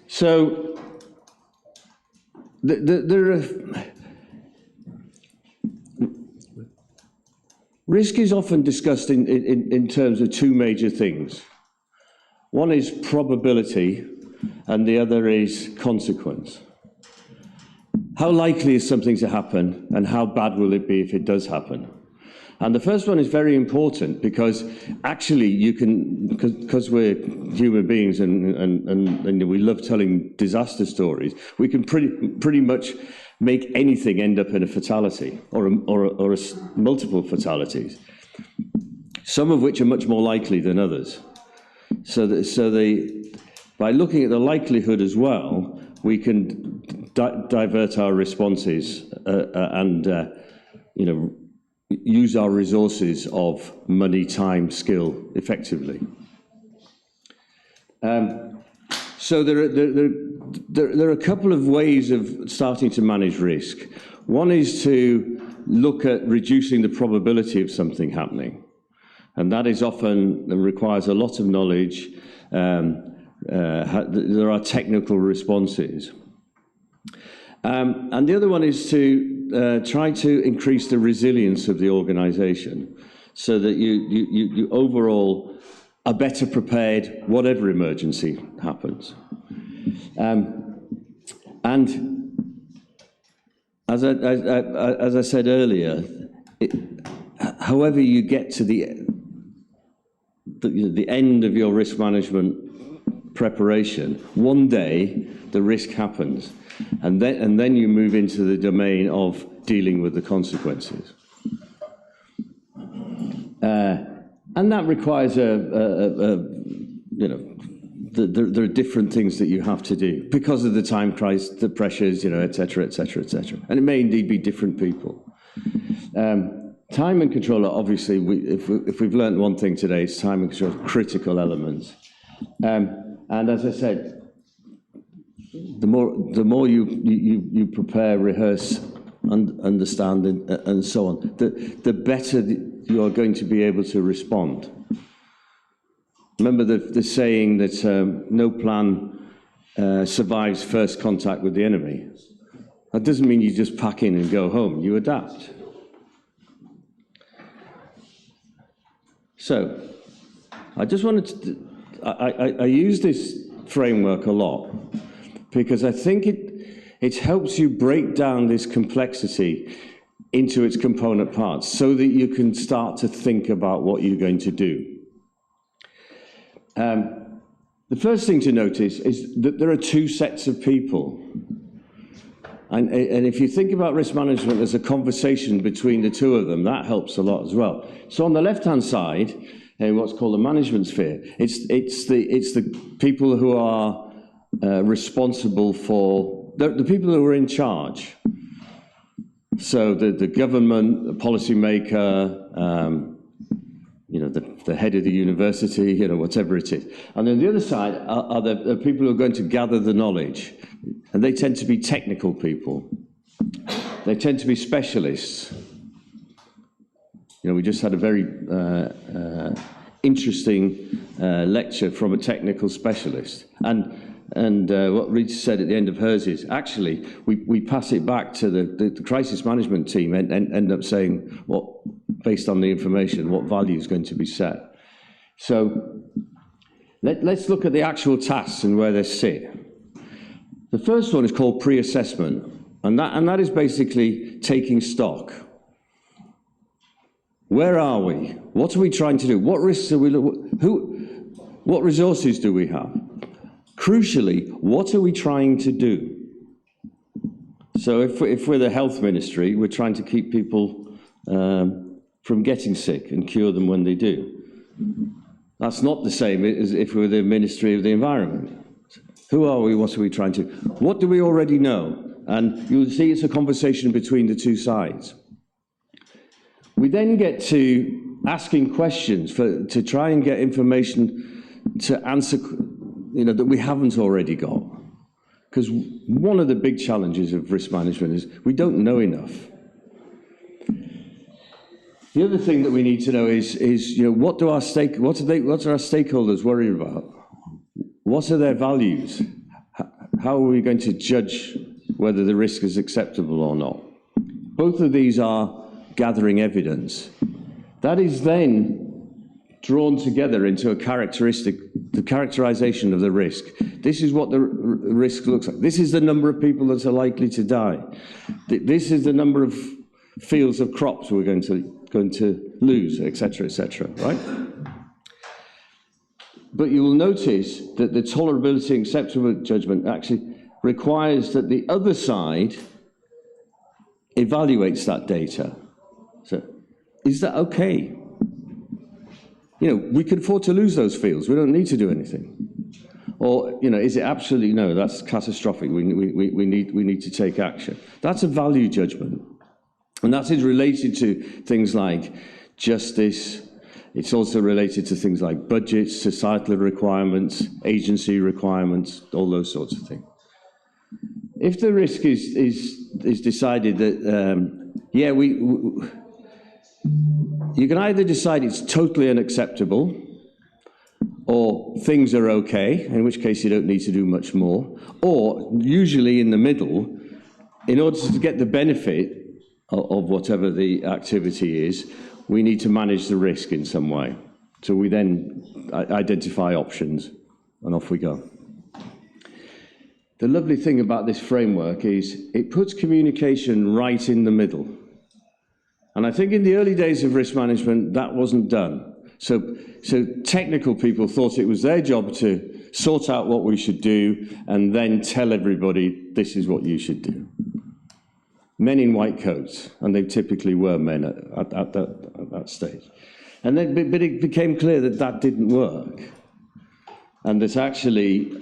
So there are... Risk is often discussed in terms of two major things. One is probability, and the other is consequence. How likely is something to happen, and how bad will it be if it does happen? And the first one is very important because actually you can, because we're human beings and we love telling disaster stories, we can pretty much make anything end up in a fatality or multiple fatalities, some of which are much more likely than others. By looking at the likelihood as well, we can divert our responses and you know, use our resources of money, time, skill effectively. So there are a couple of ways of starting to manage risk. One is to look at reducing the probability of something happening. And that is often requires a lot of knowledge. There are technical responses. And the other one is to try to increase the resilience of the organization so that you overall are better prepared whatever emergency happens. And as I said earlier, however you get to the end of your risk management preparation, one day the risk happens, and then you move into the domain of dealing with the consequences. And that requires there are different things that you have to do because of the time crisis, the pressures, et cetera, et cetera, et cetera. And it may indeed be different people. Time and control are obviously, if we've learned one thing today, it's time and control, critical elements. And as I said, the more you prepare, rehearse, understand, and so on, the better you are going to be able to respond. Remember the saying that no plan survives first contact with the enemy. That doesn't mean you just pack in and go home. You adapt. So, I just wanted to, I use this framework a lot because I think it helps you break down this complexity into its component parts so that you can start to think about what you're going to do. The first thing to notice is that there are two sets of people. And if you think about risk management as a conversation between the two of them, that helps a lot as well. So on the left-hand side, in what's called the management sphere, it's the people who are responsible for, the people who are in charge. So the government, the policymaker, the head of the university, whatever it is. And then the other side are the people who are going to gather the knowledge. And they tend to be technical people. They tend to be specialists. We just had a very interesting lecture from a technical specialist. And what Rita said at the end of hers is, actually, we pass it back to the crisis management team and end up saying, based on the information, what value is going to be set. So let's look at the actual tasks and where they sit. The first one is called pre-assessment, and that is basically taking stock. Where are we? What are we trying to do? What risks are we looking? What resources do we have? Crucially, what are we trying to do? So if we're the health ministry, we're trying to keep people from getting sick and cure them when they do. That's not the same as if we're the Ministry of the Environment. Who are we? What are we trying to? What do we already know? And you'll see it's a conversation between the two sides. We then get to asking questions to try and get information to answer, that we haven't already got. Because one of the big challenges of risk management is we don't know enough. The other thing that we need to know is what are our stakeholders worried about? What are their values? How are we going to judge whether the risk is acceptable or not? Both of these are gathering evidence. That is then drawn together into the characterization of the risk. This is what the risk looks like. This is the number of people that are likely to die. This is the number of fields of crops we're going to lose, et cetera, right? But you will notice that the tolerability and acceptable judgment actually requires that the other side evaluates that data. So, is that okay? We can afford to lose those fields. We don't need to do anything. Or, is it absolutely no? That's catastrophic. We need to take action. That's a value judgment, and that is related to things like justice. It's also related to things like budgets, societal requirements, agency requirements, all those sorts of things. If the risk is decided that, you can either decide it's totally unacceptable, or things are okay, in which case you don't need to do much more, or usually in the middle, in order to get the benefit of whatever the activity is, we need to manage the risk in some way. So we then identify options, and off we go. The lovely thing about this framework is it puts communication right in the middle. And I think in the early days of risk management, that wasn't done. So technical people thought it was their job to sort out what we should do and then tell everybody, this is what you should do. Men in white coats, and they typically were men at that stage. And then, but it became clear that that didn't work. And that actually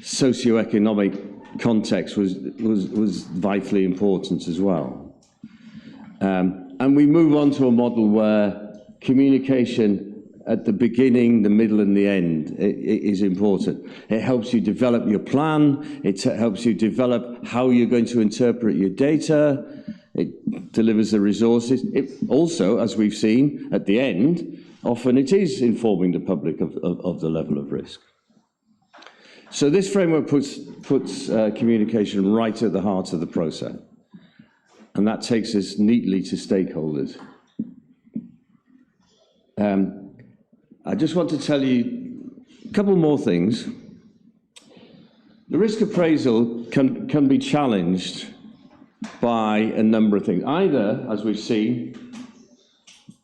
socioeconomic context was vitally important as well. And we move on to a model where communication at the beginning, the middle, and the end is important. It helps you develop your plan. It helps you develop how you're going to interpret your data. It delivers the resources. It also, as we've seen at the end, often it is informing the public of the level of risk. So this framework puts communication right at the heart of the process. And that takes us neatly to stakeholders. I just want to tell you a couple more things. The risk appraisal can be challenged by a number of things. Either, as we've seen,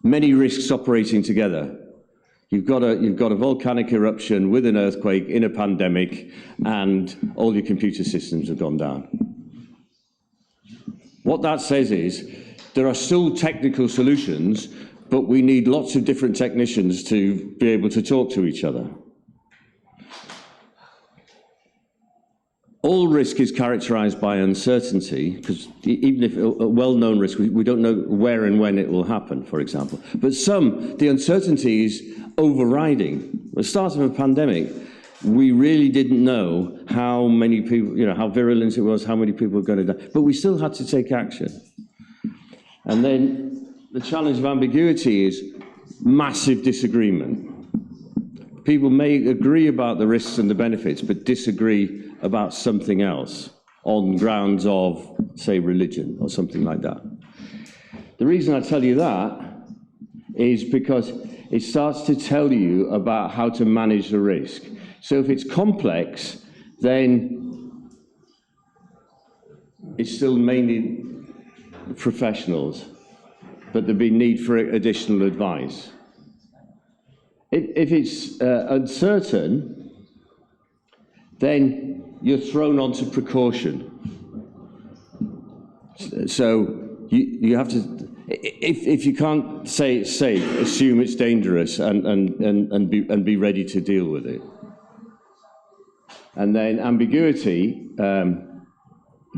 many risks operating together. You've got a volcanic eruption with an earthquake in a pandemic, and all your computer systems have gone down. What that says is there are still technical solutions, but we need lots of different technicians to be able to talk to each other. All risk is characterized by uncertainty, because even if a well-known risk, we don't know where and when it will happen, for example. But the uncertainty is overriding. At the start of a pandemic, we really didn't know how many people, how virulent it was, how many people were going to die, but we still had to take action. And then the challenge of ambiguity is massive disagreement. People may agree about the risks and the benefits, but disagree about something else on grounds of, say, religion or something like that. The reason I tell you that is because it starts to tell you about how to manage the risk. So if it's complex, then it's still mainly professionals, but there'd be need for additional advice. If it's uncertain, then you're thrown onto precaution. So you have to, if you can't say it's safe, assume it's dangerous and be ready to deal with it. And then ambiguity,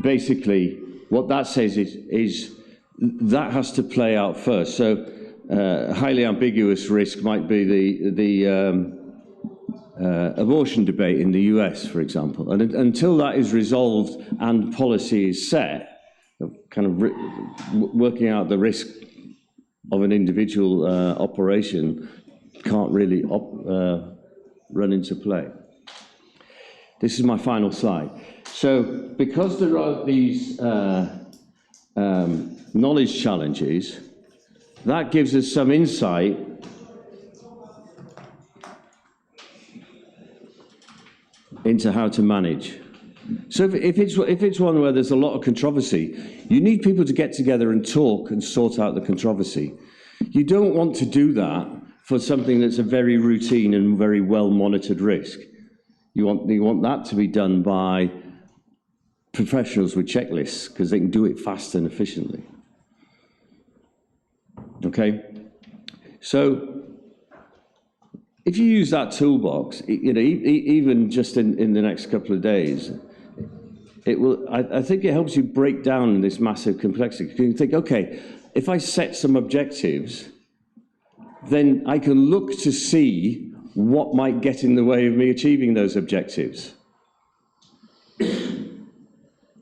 basically, what that says is that has to play out first. So highly ambiguous risk might be the abortion debate in the US, for example. And until that is resolved and policy is set, kind of working out the risk of an individual operation can't really run into play. This is my final slide. So because there are these knowledge challenges, that gives us some insight into how to manage. So if it's one where there's a lot of controversy, you need people to get together and talk and sort out the controversy. You don't want to do that for something that's a very routine and very well-monitored risk. You want that to be done by professionals with checklists, because they can do it fast and efficiently. Okay? So if you use that toolbox, even just in the next couple of days, it will. I think it helps you break down this massive complexity. You can think, okay, if I set some objectives, then I can look to see what might get in the way of me achieving those objectives.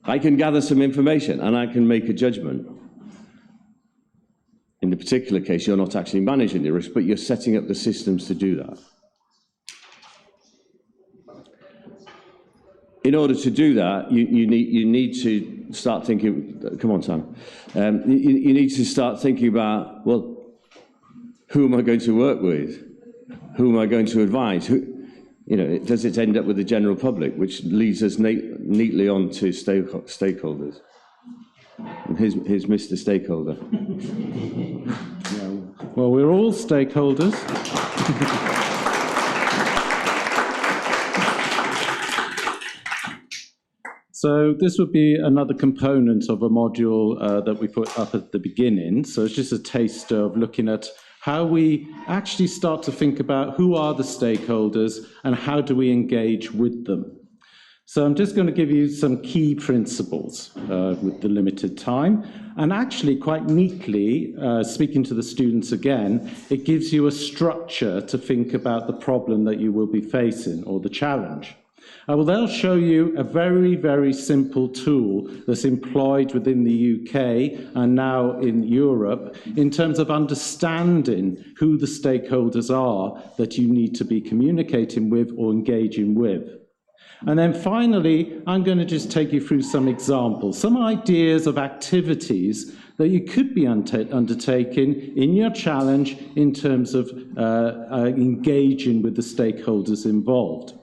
I can gather some information and I can make a judgment. In the particular case, you're not actually managing the risk, but you're setting up the systems to do that. In order to do that, you need to start thinking, come on, Sam. You need to start thinking about, well, who am I going to work with? Who am I going to advise? Does it end up with the general public, which leads us neatly on to stakeholders. And here's Mr. Stakeholder. Well, we're all stakeholders. So this would be another component of a module that we put up at the beginning. So it's just a taster of looking at how we actually start to think about who are the stakeholders and how do we engage with them. So I'm just going to give you some key principles with the limited time. And actually, quite neatly, speaking to the students again, it gives you a structure to think about the problem that you will be facing or the challenge. I will then show you a very, very simple tool that's employed within the UK and now in Europe in terms of understanding who the stakeholders are that you need to be communicating with or engaging with. And then finally, I'm going to just take you through some examples, some ideas of activities that you could be undertaking in your challenge in terms of engaging with the stakeholders involved.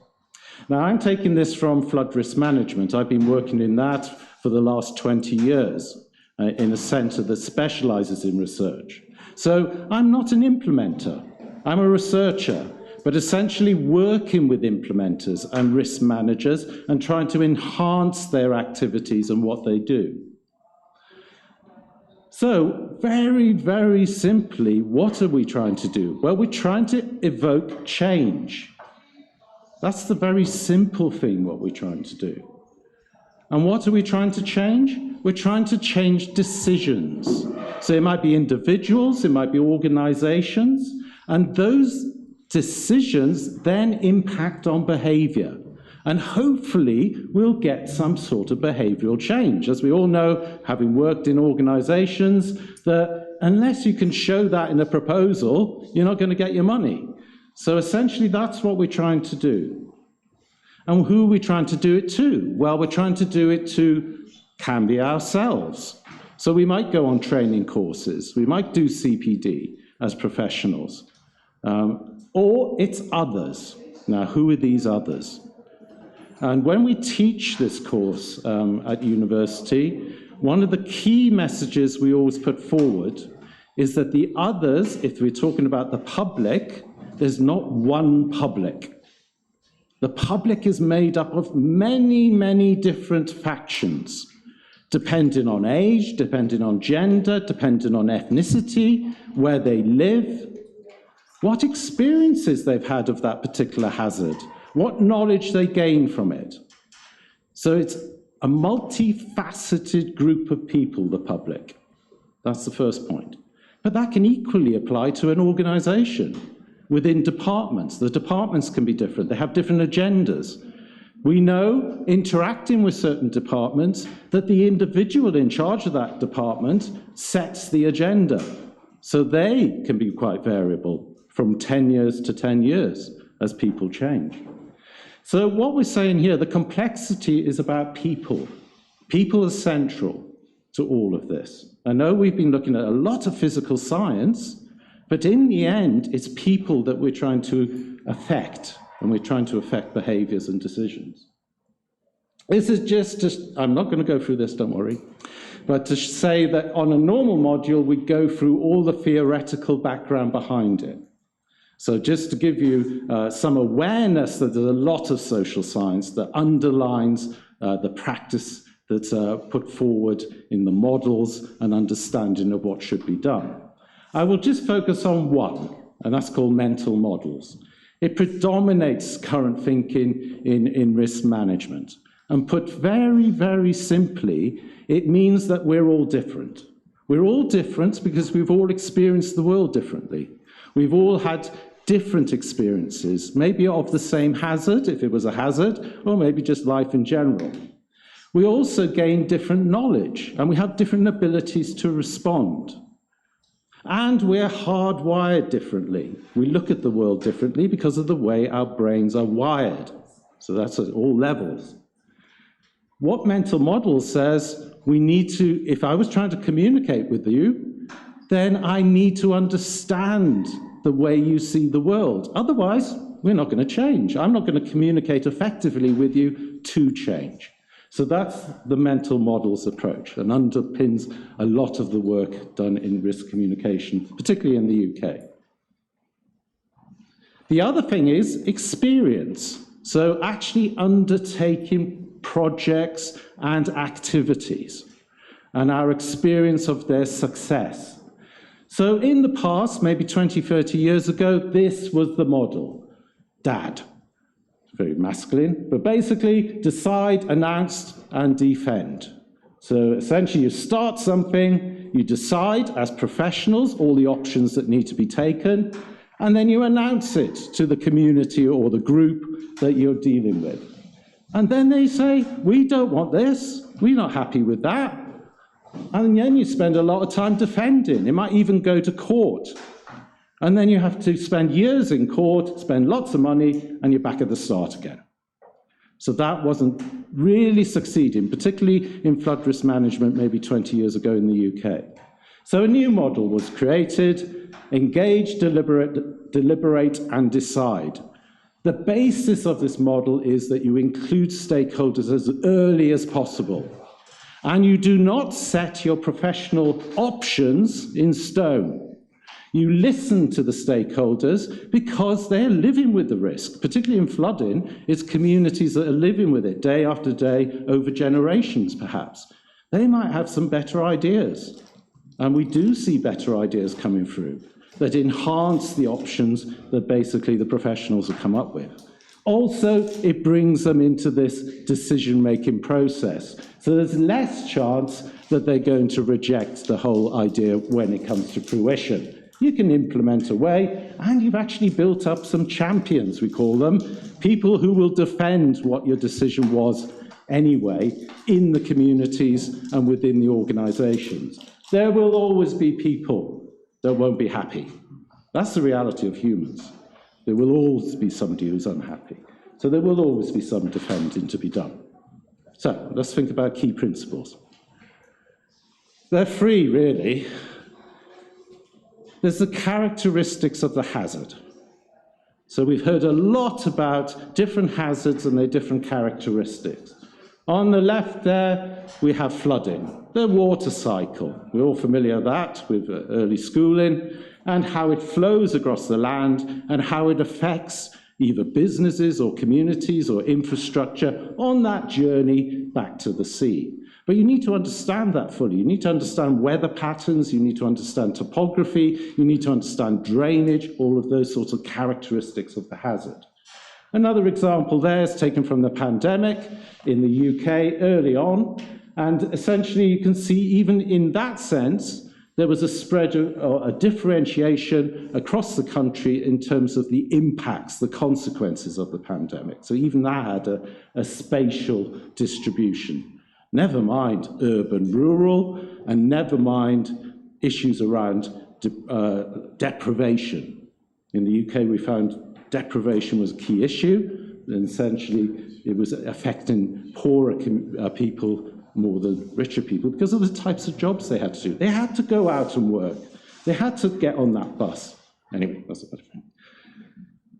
Now, I'm taking this from flood risk management. I've been working in that for the last 20 years in a centre that specialises in research. So I'm not an implementer. I'm a researcher, but essentially working with implementers and risk managers and trying to enhance their activities and what they do. So very, very simply, what are we trying to do? Well, we're trying to evoke change. That's the very simple thing, what we're trying to do. And what are we trying to change? We're trying to change decisions. So it might be individuals, it might be organizations, and those decisions then impact on behavior. And hopefully we'll get some sort of behavioral change. As we all know, having worked in organizations, that unless you can show that in a proposal, you're not going to get your money. So essentially, that's what we're trying to do. And who are we trying to do it to? Well, we're trying to do it to can be ourselves. So we might go on training courses. We might do CPD as professionals. Or it's others. Now, who are these others? And when we teach this course at university, one of the key messages we always put forward is that the others, if we're talking about the public, there's not one public. The public is made up of many, many different factions, depending on age, depending on gender, depending on ethnicity, where they live, what experiences they've had of that particular hazard, what knowledge they gain from it. So it's a multifaceted group of people, the public. That's the first point. But that can equally apply to an organization. Within departments, the departments can be different. They have different agendas. We know, interacting with certain departments, that the individual in charge of that department sets the agenda. So they can be quite variable from 10 years to 10 years as people change. So what we're saying here, the complexity is about people. People are central to all of this. I know we've been looking at a lot of physical science, but in the end, it's people that we're trying to affect, and we're trying to affect behaviors and decisions. This is just I'm not going to go through this, don't worry, but to say that on a normal module, we go through all the theoretical background behind it. So just to give you some awareness that there's a lot of social science that underlines the practice that's put forward in the models and understanding of what should be done. I will just focus on one, and that's called mental models. It predominates current thinking in risk management. And put very, very simply, it means that we're all different. We're all different because we've all experienced the world differently. We've all had different experiences, maybe of the same hazard, if it was a hazard, or maybe just life in general. We also gain different knowledge, and we have different abilities to respond. And we're hardwired differently. We look at the world differently because of the way our brains are wired. So that's at all levels. What mental model says we need to, if I was trying to communicate with you, then I need to understand the way you see the world. Otherwise, we're not going to change. I'm not going to communicate effectively with you to change. So that's the mental models approach, and underpins a lot of the work done in risk communication, particularly in the UK. The other thing is experience. So actually undertaking projects and activities, and our experience of their success. So in the past, maybe 20, 30 years ago, this was the model. Dad. Very masculine, but basically decide, announce, and defend. So essentially you start something, you decide as professionals all the options that need to be taken, and then you announce it to the community or the group that you're dealing with. And then they say, we don't want this, we're not happy with that. And then you spend a lot of time defending. It might even go to court. And then you have to spend years in court, spend lots of money, and you're back at the start again. So that wasn't really succeeding, particularly in flood risk management maybe 20 years ago in the UK. So a new model was created: engage, deliberate, and decide. The basis of this model is that you include stakeholders as early as possible. And you do not set your professional options in stone. You listen to the stakeholders because they're living with the risk. Particularly in flooding, it's communities that are living with it day after day, over generations perhaps. They might have some better ideas. And we do see better ideas coming through that enhance the options that basically the professionals have come up with. Also, it brings them into this decision-making process. So there's less chance that they're going to reject the whole idea when it comes to fruition. You can implement a way, and you've actually built up some champions, we call them, people who will defend what your decision was anyway in the communities and within the organizations. There will always be people that won't be happy. That's the reality of humans. There will always be somebody who's unhappy. So there will always be some defending to be done. So let's think about key principles. They're three, really. There's the characteristics of the hazard. So we've heard a lot about different hazards and their different characteristics. On the left there, we have flooding, the water cycle. We're all familiar with that with early schooling, and how it flows across the land and how it affects either businesses or communities or infrastructure on that journey back to the sea. But you need to understand that fully. You need to understand weather patterns, you need to understand topography, you need to understand drainage, all of those sorts of characteristics of the hazard. Another example there is taken from the pandemic in the UK early on, and essentially you can see even in that sense, there was a spread or a differentiation across the country in terms of the impacts, the consequences of the pandemic. So even that had a spatial distribution. Never mind urban, rural, and never mind issues around deprivation. In the UK, we found deprivation was a key issue, and essentially it was affecting poorer people more than richer people because of the types of jobs they had to do. They had to go out and work. They had to get on that bus. Anyway, that's a better thing.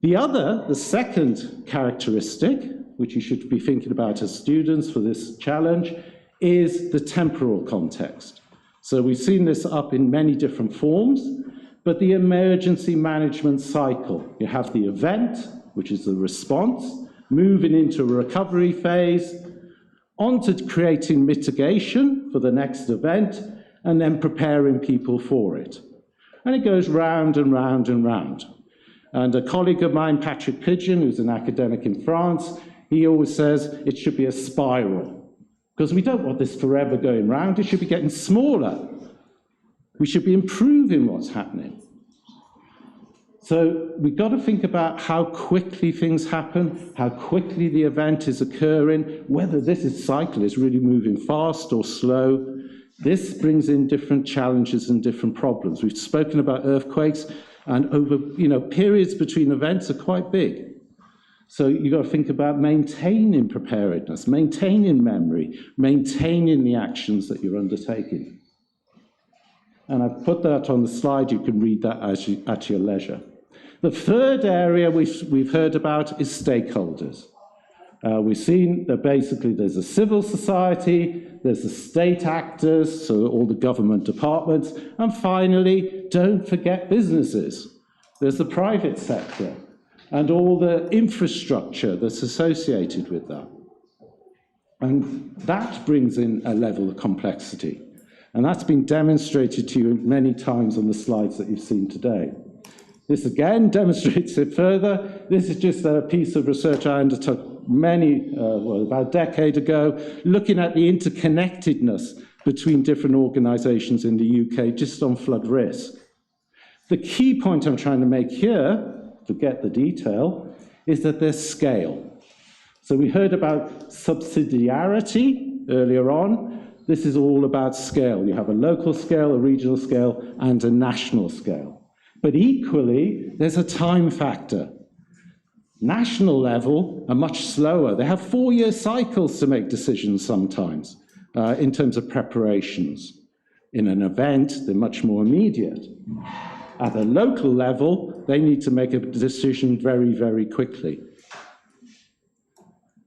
The second characteristic, which you should be thinking about as students for this challenge, is the temporal context. So we've seen this up in many different forms, but the emergency management cycle. You have the event, which is the response, moving into a recovery phase, onto creating mitigation for the next event, and then preparing people for it. And it goes round and round and round. And a colleague of mine, Patrick Pigeon, who's an academic in France, he always says it should be a spiral, because we don't want this forever going round. It should be getting smaller. We should be improving what's happening. So we've got to think about how quickly things happen, how quickly the event is occurring, whether this cycle is really moving fast or slow. This brings in different challenges and different problems. We've spoken about earthquakes, and over periods between events are quite big. So you've got to think about maintaining preparedness, maintaining memory, maintaining the actions that you're undertaking. And I've put that on the slide. You can read that at your leisure. The third area we've heard about is stakeholders. We've seen that basically there's a civil society, there's the state actors, so all the government departments, and finally, don't forget businesses. There's the private sector and all the infrastructure that's associated with that. And that brings in a level of complexity. And that's been demonstrated to you many times on the slides that you've seen today. This again demonstrates it further. This is just a piece of research I undertook about a decade ago, looking at the interconnectedness between different organisations in the UK just on flood risk. The key point I'm trying to make here, forget the detail, is that there's scale. So we heard about subsidiarity earlier on. This is all about scale. You have a local scale, a regional scale, and a national scale. But equally, there's a time factor. National level are much slower. They have 4-year cycles to make decisions sometimes in terms of preparations. In an event, they're much more immediate. At a local level, they need to make a decision very, very quickly.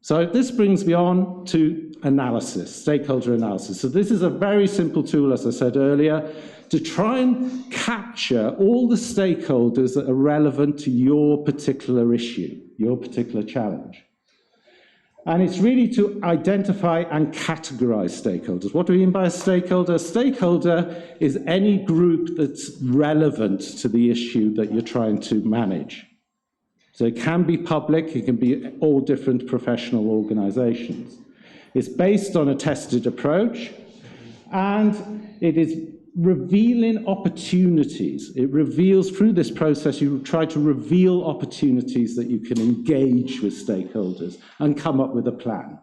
So this brings me on to analysis, stakeholder analysis. So this is a very simple tool, as I said earlier, to try and capture all the stakeholders that are relevant to your particular issue, your particular challenge. And it's really to identify and categorize stakeholders. What do we mean by a stakeholder? A stakeholder is any group that's relevant to the issue that you're trying to manage. So it can be public, it can be all different professional organizations. It's based on a tested approach, and it is revealing opportunities. It reveals, through this process, you try to reveal opportunities that you can engage with stakeholders and come up with a plan.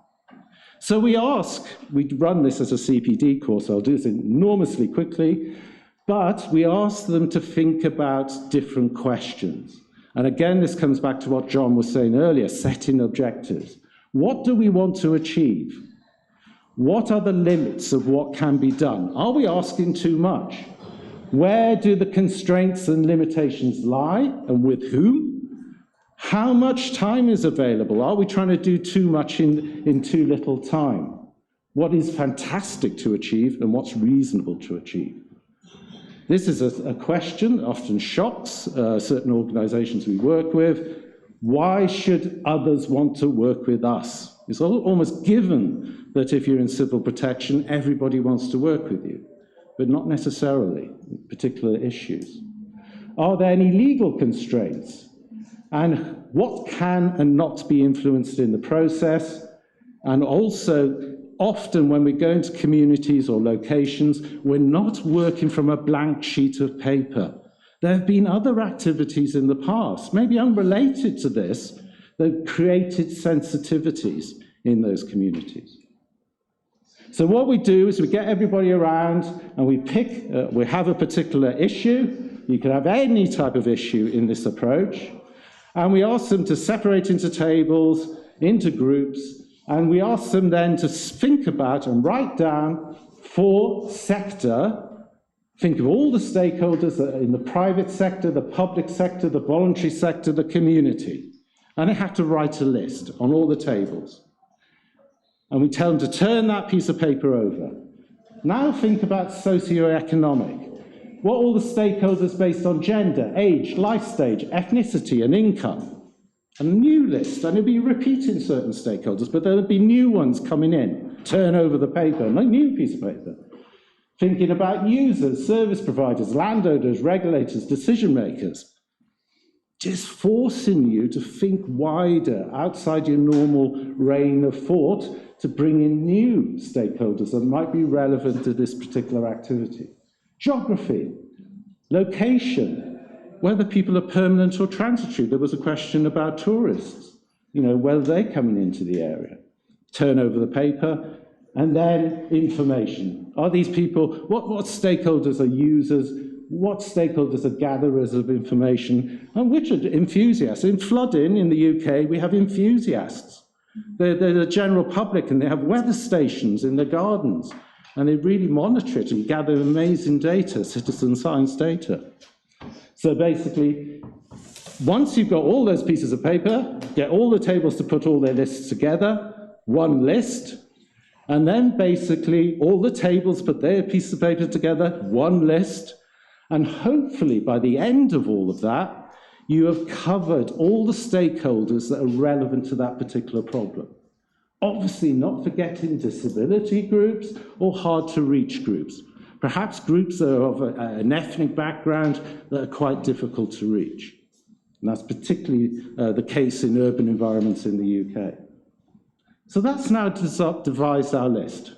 So we run this as a CPD course, I'll do this enormously quickly, but we ask them to think about different questions. And again, this comes back to what John was saying earlier, setting objectives. What do we want to achieve? What are the limits of what can be done? Are we asking too much? Where do the constraints and limitations lie, and with whom? How much time is available? Are we trying to do too much in too little time? What is fantastic to achieve, and what's reasonable to achieve? This is a question that often shocks certain organizations we work with. Why should others want to work with us? It's almost given that if you're in civil protection, everybody wants to work with you, but not necessarily in particular issues. Are there any legal constraints? And what can and not be influenced in the process? And also, often when we go into communities or locations, we're not working from a blank sheet of paper. There have been other activities in the past, maybe unrelated to this, that created sensitivities in those communities. So what we do is we get everybody around and we have a particular issue. You can have any type of issue in this approach. And we ask them to separate into tables, into groups, and we ask them then to think about and write down for sector. Think of all the stakeholders in the private sector, the public sector, the voluntary sector, the community. And they have to write a list on all the tables. And we tell them to turn that piece of paper over. Now think about socioeconomic. What are all the stakeholders based on gender, age, life stage, ethnicity, and income? A new list, and it'll be repeating certain stakeholders, but there'll be new ones coming in. Turn over the paper, a new piece of paper. Thinking about users, service providers, landowners, regulators, decision makers. Just forcing you to think wider, outside your normal reign of thought, to bring in new stakeholders that might be relevant to this particular activity. Geography, location, whether people are permanent or transitory. There was a question about tourists, whether they're coming into the area. Turn over the paper, and then information. Are these people, what stakeholders are users, what stakeholders are gatherers of information, and which are enthusiasts? In flooding in the UK, we have enthusiasts. They're the general public, and they have weather stations in their gardens. And they really monitor it and gather amazing data, citizen science data. So basically, once you've got all those pieces of paper, get all the tables to put all their lists together, one list, and then basically all the tables put their pieces of paper together, one list, and hopefully by the end of all of that, you have covered all the stakeholders that are relevant to that particular problem. Obviously not forgetting disability groups or hard-to-reach groups. Perhaps groups that are of an ethnic background that are quite difficult to reach. And that's particularly the case in urban environments in the UK. So that's now devised our list.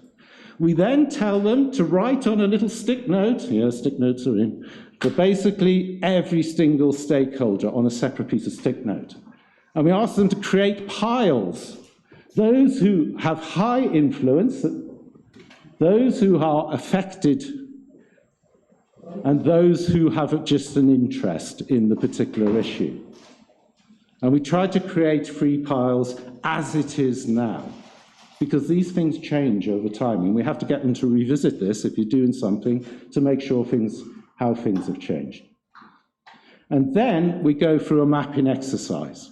We then tell them to write on a little stick note, yeah, stick notes are in, but basically every single stakeholder on a separate piece of stick note. And we ask them to create piles. Those who have high influence, those who are affected, and those who have just an interest in the particular issue. And we try to create free piles as it is now, because these things change over time, and we have to get them to revisit this if you're doing something to make sure how things have changed. And then we go through a mapping exercise.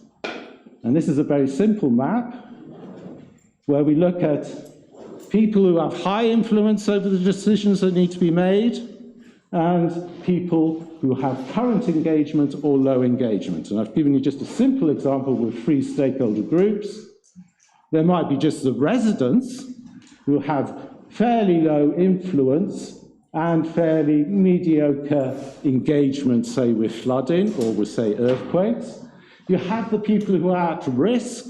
And this is a very simple map, where we look at people who have high influence over the decisions that need to be made, and people who have current engagement or low engagement. And I've given you just a simple example with 3 stakeholder groups. There might be just the residents who have fairly low influence and fairly mediocre engagement, say with flooding or with, say, earthquakes. You have the people who are at risk,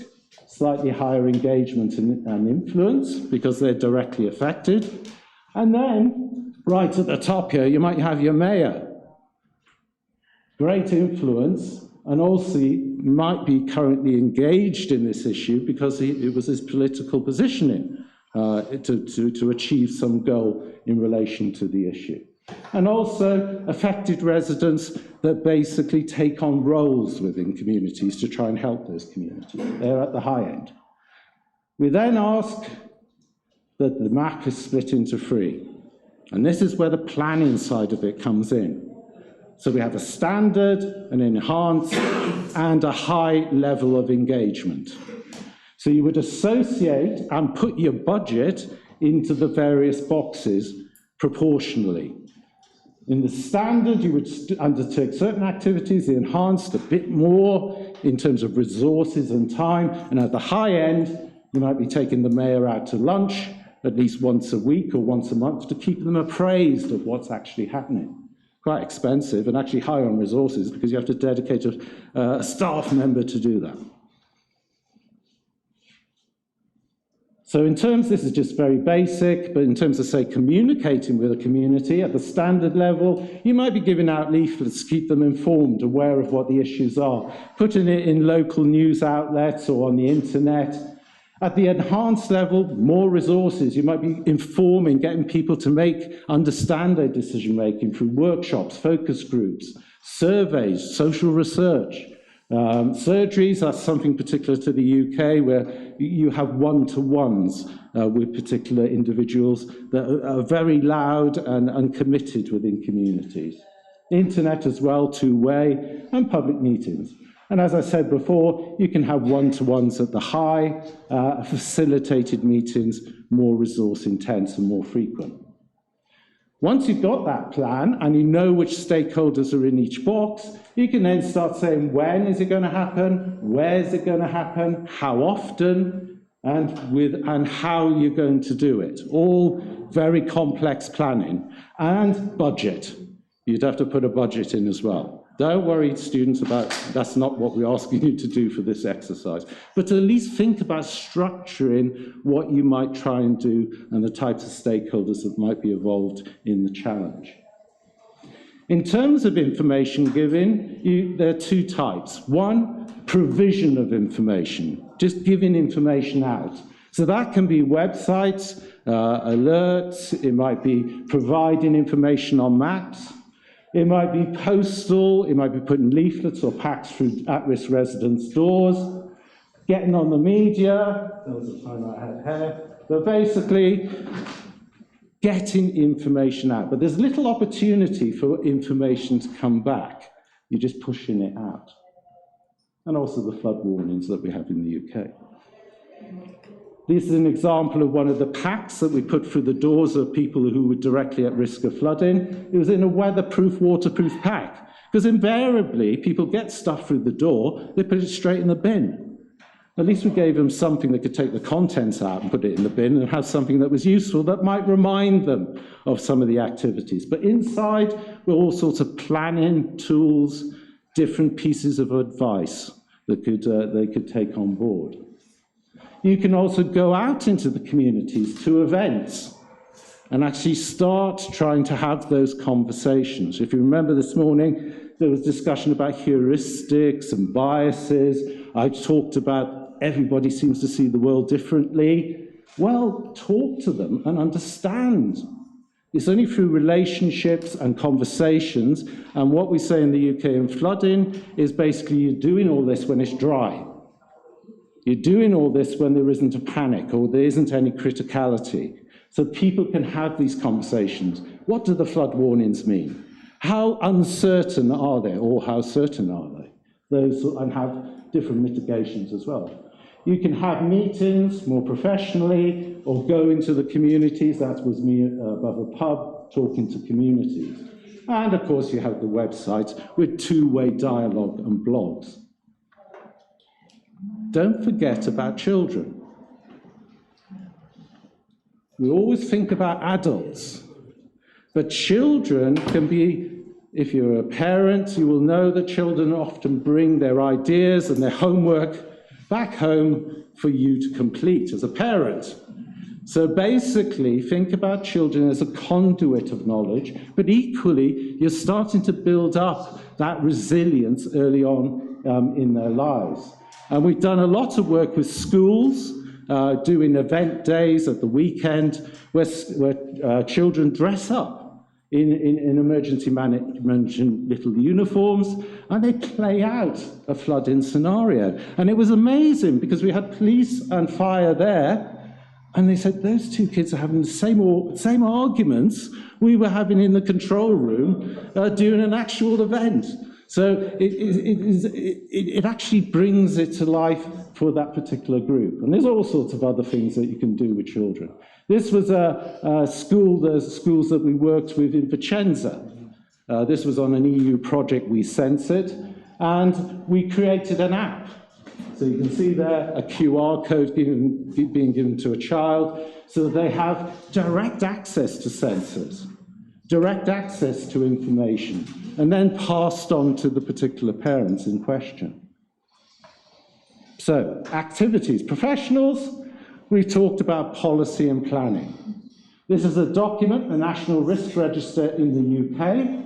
slightly higher engagement and influence because they're directly affected. And then, right at the top here, you might have your mayor. Great influence, and also might be currently engaged in this issue because it was his political positioning to achieve some goal in relation to the issue. And also affected residents that basically take on roles within communities to try and help those communities. They're at the high end. We then ask that the map is split into 3. And this is where the planning side of it comes in. So we have a standard, an enhanced, and a high level of engagement. So you would associate and put your budget into the various boxes proportionally. In the standard, you would undertake certain activities, the enhanced a bit more in terms of resources and time, and at the high end, you might be taking the mayor out to lunch at least once a week or once a month to keep them appraised of what's actually happening. Quite expensive and actually high on resources because you have to dedicate a staff member to do that. So in terms, this is just very basic, but in terms of, say, communicating with a community at the standard level, you might be giving out leaflets to keep them informed, aware of what the issues are, putting it in local news outlets or on the internet. At the enhanced level, more resources. You might be informing, getting people to understand their decision-making through workshops, focus groups, surveys, social research. Surgeries are something particular to the UK where you have one-to-ones with particular individuals that are very loud and committed within communities. Internet as well, two-way, and public meetings. And as I said before, you can have one-to-ones at the high, facilitated meetings, more resource intense and more frequent. Once you've got that plan and you know which stakeholders are in each box, you can then start saying when is it going to happen, where is it going to happen, how often, and how you're going to do it. All very complex planning. And budget. You'd have to put a budget in as well. Don't worry, students, about that's not what we're asking you to do for this exercise. But to at least think about structuring what you might try and do and the types of stakeholders that might be involved in the challenge. In terms of information giving, there are 2 types. One, provision of information, just giving information out. So that can be websites, alerts, it might be providing information on maps. It might be postal, it might be putting leaflets or packs through at-risk residents' doors, getting on the media, there was a time I had here, but basically getting information out. But there's little opportunity for information to come back. You're just pushing it out. And also the flood warnings that we have in the UK. This is an example of one of the packs that we put through the doors of people who were directly at risk of flooding. It was in a weatherproof, waterproof pack. Because invariably, people get stuff through the door, they put it straight in the bin. At least we gave them something that could take the contents out and put it in the bin and have something that was useful that might remind them of some of the activities. But inside were all sorts of planning tools, different pieces of advice that they could take on board. You can also go out into the communities to events and actually start trying to have those conversations. If you remember this morning, there was discussion about heuristics and biases. I talked about everybody seems to see the world differently. Well, talk to them and understand. It's only through relationships and conversations, and what we say in the UK in flooding is basically you're doing all this when it's dry. You're doing all this when there isn't a panic or there isn't any criticality. So people can have these conversations. What do the flood warnings mean? How uncertain are they, or how certain are they? Those, and have different mitigations as well. You can have meetings more professionally or go into the communities. That was me above a pub talking to communities. And of course you have the websites with two-way dialogue and blogs. Don't forget about children. We always think about adults, but children can be, if you're a parent, you will know that children often bring their ideas and their homework back home for you to complete as a parent. So basically, think about children as a conduit of knowledge, but equally, you're starting to build up that resilience early on in their lives. And we've done a lot of work with schools, doing event days at the weekend, where children dress up in emergency management little uniforms, and they play out a flooding scenario. And it was amazing, because we had police and fire there, and they said, those two kids are having the same arguments we were having in the control room during an actual event. So it actually brings it to life for that particular group. And there's all sorts of other things that you can do with children. This was a school, the schools that we worked with in Vicenza. This was on an EU project, we censored, and we created an app. So you can see there a QR code being given to a child, so that they have direct access to sensors, direct access to information, and then passed on to the particular parents in question. So, activities. Professionals, we've talked about policy and planning. This is a document, the National Risk Register in the UK.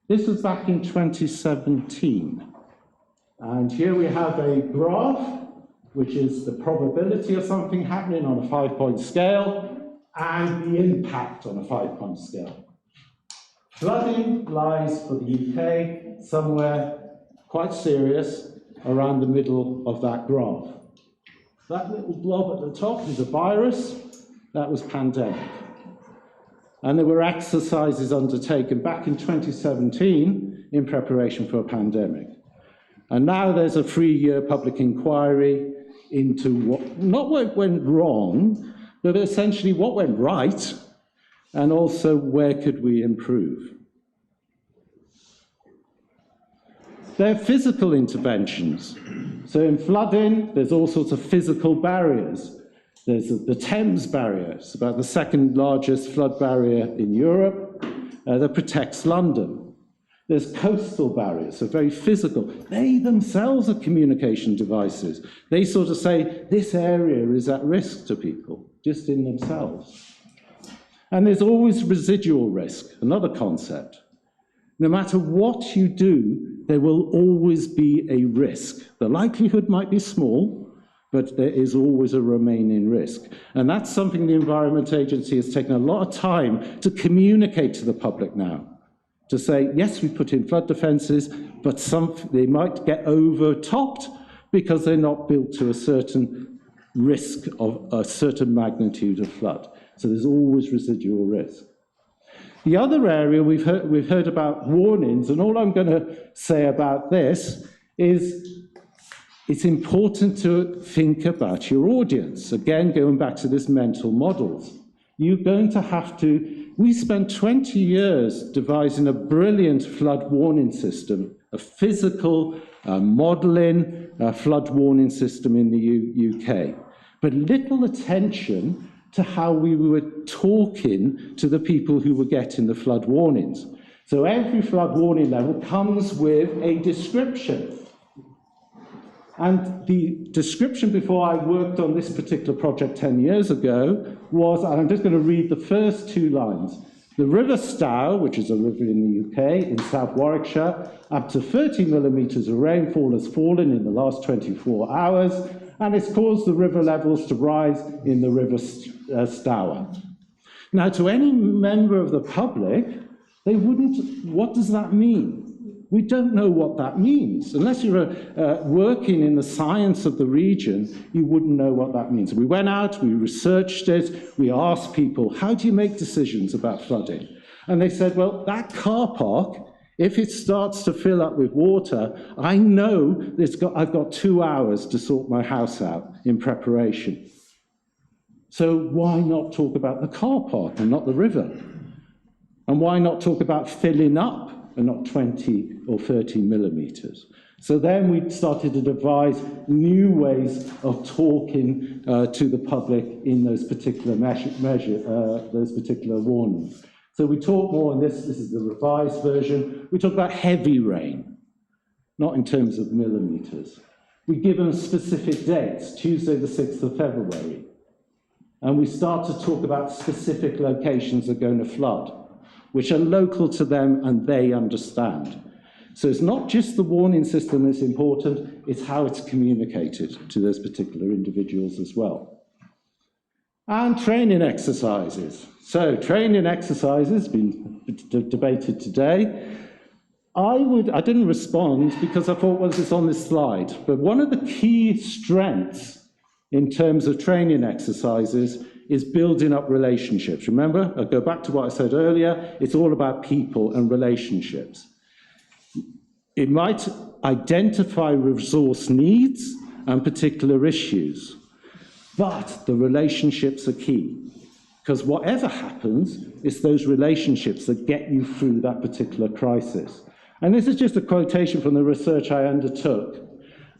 This was back in 2017. And here we have a graph, which is the probability of something happening on a 5-point scale and the impact on a 5-point scale. Flooding lies for the UK somewhere quite serious around the middle of that graph. That little blob at the top is a virus. That was pandemic. And there were exercises undertaken back in 2017 in preparation for a pandemic. And now there's a 3-year public inquiry into not what went wrong, but essentially what went right, and also where could we improve. There are physical interventions. So in flooding, there's all sorts of physical barriers. There's the Thames barrier. It's about the second largest flood barrier in Europe that protects London. There's coastal barriers, so very physical. They themselves are communication devices. They sort of say, this area is at risk to people, just in themselves. And there's always residual risk, another concept. No matter what you do, there will always be a risk. The likelihood might be small, but there is always a remaining risk. And that's something the Environment Agency has taken a lot of time to communicate to the public now. To say, yes, we put in flood defences, but they might get overtopped because they're not built to a certain risk of a certain magnitude of flood. So there's always residual risk. The other area we've heard about warnings, and all I'm going to say about this is it's important to think about your audience. Again, going back to this mental models. You're going to have to, we spent 20 years devising a brilliant flood warning system, a physical modeling flood warning system in the UK, but little attention to how we were talking to the people who were getting the flood warnings. So every flood warning level comes with a description. And the description before I worked on this particular project 10 years ago was, and I'm just going to read the first two lines. The River Stour, which is a river in the UK, in South Warwickshire, up to 30 millimetres of rainfall has fallen in the last 24 hours, and it's caused the river levels to rise in the River Stour. Now, to any member of the public, they wouldn't, what does that mean? We don't know what that means. Unless you're working in the science of the region, you wouldn't know what that means. We went out, we researched it, we asked people, how do you make decisions about flooding? And they said, well, that car park, if it starts to fill up with water, I know I've got 2 hours to sort my house out in preparation. So why not talk about the car park and not the river? And why not talk about filling up and not 20 or 30 millimetres? So then we started to devise new ways of talking to the public in those particular those particular warnings. So we talk more, and this is the revised version, we talk about heavy rain, not in terms of millimetres. We give them specific dates, Tuesday the 6th of February. And we start to talk about specific locations that are going to flood, which are local to them and they understand. So it's not just the warning system that's important, it's how it's communicated to those particular individuals as well. And training exercises. So training exercises, been debated today. I didn't respond because I thought, well, this is on this slide, but one of the key strengths in terms of training exercises is building up relationships. Remember, I'll go back to what I said earlier, it's all about people and relationships. It might identify resource needs and particular issues, but the relationships are key. Because whatever happens, it's those relationships that get you through that particular crisis. And this is just a quotation from the research I undertook.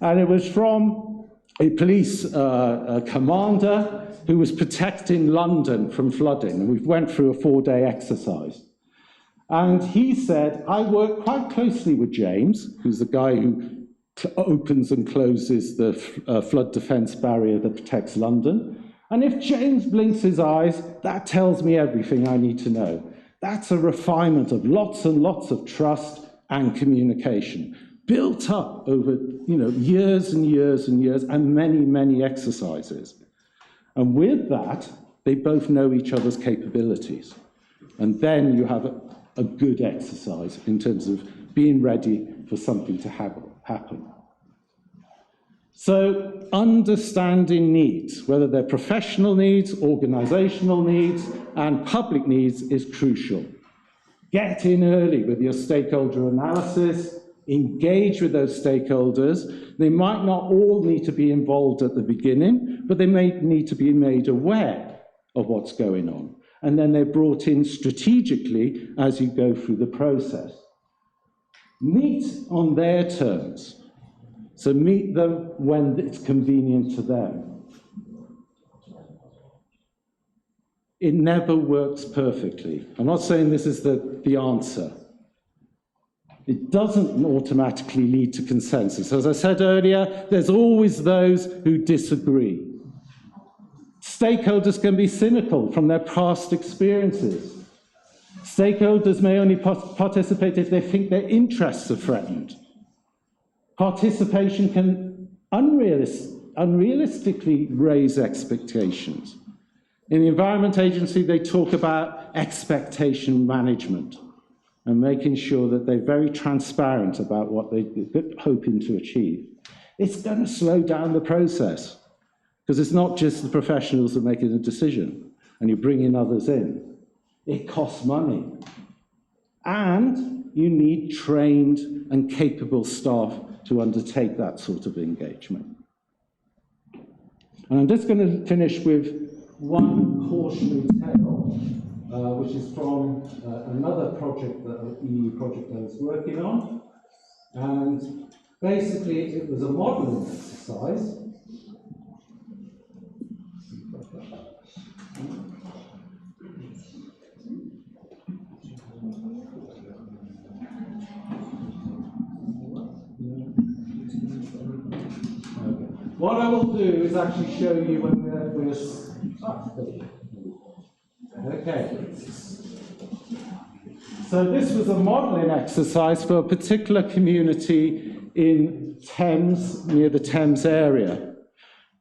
And it was from a police commander who was protecting London from flooding. And we went through a 4-day exercise. And he said, I work quite closely with James, who's the guy who opens and closes the flood defence barrier that protects London. And if James blinks his eyes, that tells me everything I need to know. That's a refinement of lots and lots of trust and communication, built up over years and years and years, and many, many exercises. And with that, they both know each other's capabilities. And then you have a good exercise in terms of being ready for something to happen. So understanding needs, whether they're professional needs, organizational needs, and public needs, is crucial. Get in early with your stakeholder analysis, engage with those stakeholders. They might not all need to be involved at the beginning, but they may need to be made aware of what's going on. And then they're brought in strategically as you go through the process. Meet on their terms. So meet them when it's convenient to them. It never works perfectly. I'm not saying this is the answer. It doesn't automatically lead to consensus. As I said earlier, there's always those who disagree. Stakeholders can be cynical from their past experiences. Stakeholders may only participate if they think their interests are threatened. Participation can unrealistically raise expectations. In the Environment Agency, they talk about expectation management and making sure that they're very transparent about what they're hoping to achieve. It's going to slow down the process because it's not just the professionals that are making a decision. and you're bringing others in. It costs money. And you need trained and capable staff to undertake that sort of engagement. And I'm just going to finish with one cautionary tale, which is from another project, EU project I was working on. And basically, it was a modeling exercise. What I will do is actually show you when we're okay. So this was a modelling exercise for a particular community in Thames, near the Thames area.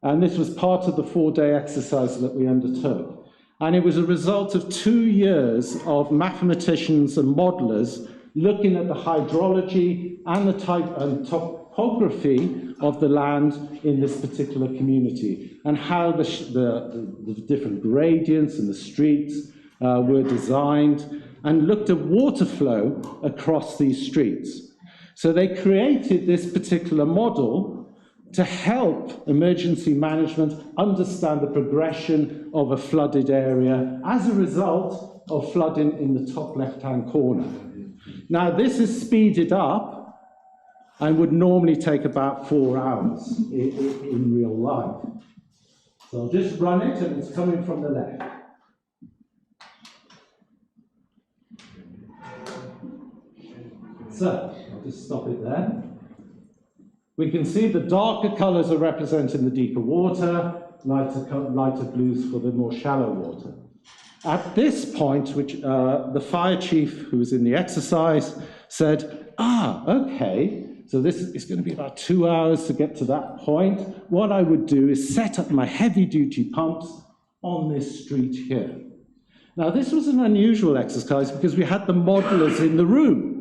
And this was part of the 4-day exercise that we undertook. And it was a result of 2 years of mathematicians and modellers looking at the hydrology and the type and topography of the land in this particular community, and how the different gradients and the streets were designed, and looked at water flow across these streets. So they created this particular model to help emergency management understand the progression of a flooded area as a result of flooding in the top left-hand corner. Now, this is speeded up and would normally take about 4 hours in real life. So I'll just run it, and it's coming from the left. So I'll just stop it there. We can see the darker colours are representing the deeper water, lighter blues for the more shallow water. At this point, which the fire chief who was in the exercise said, okay, so this is going to be about 2 hours to get to that point. What I would do is set up my heavy-duty pumps on this street here. Now, this was an unusual exercise because we had the modelers in the room.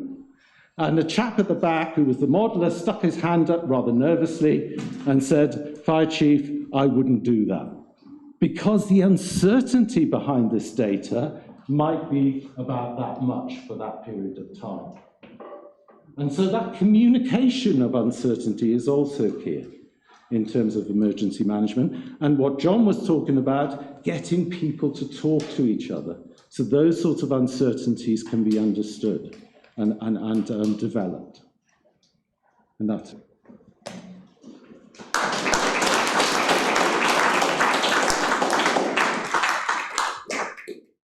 And the chap at the back, who was the modeler, stuck his hand up rather nervously and said, "Fire Chief, I wouldn't do that." Because the uncertainty behind this data might be about that much for that period of time. And so that communication of uncertainty is also key in terms of emergency management. And what John was talking about, getting people to talk to each other. So those sorts of uncertainties can be understood and developed. And that's it.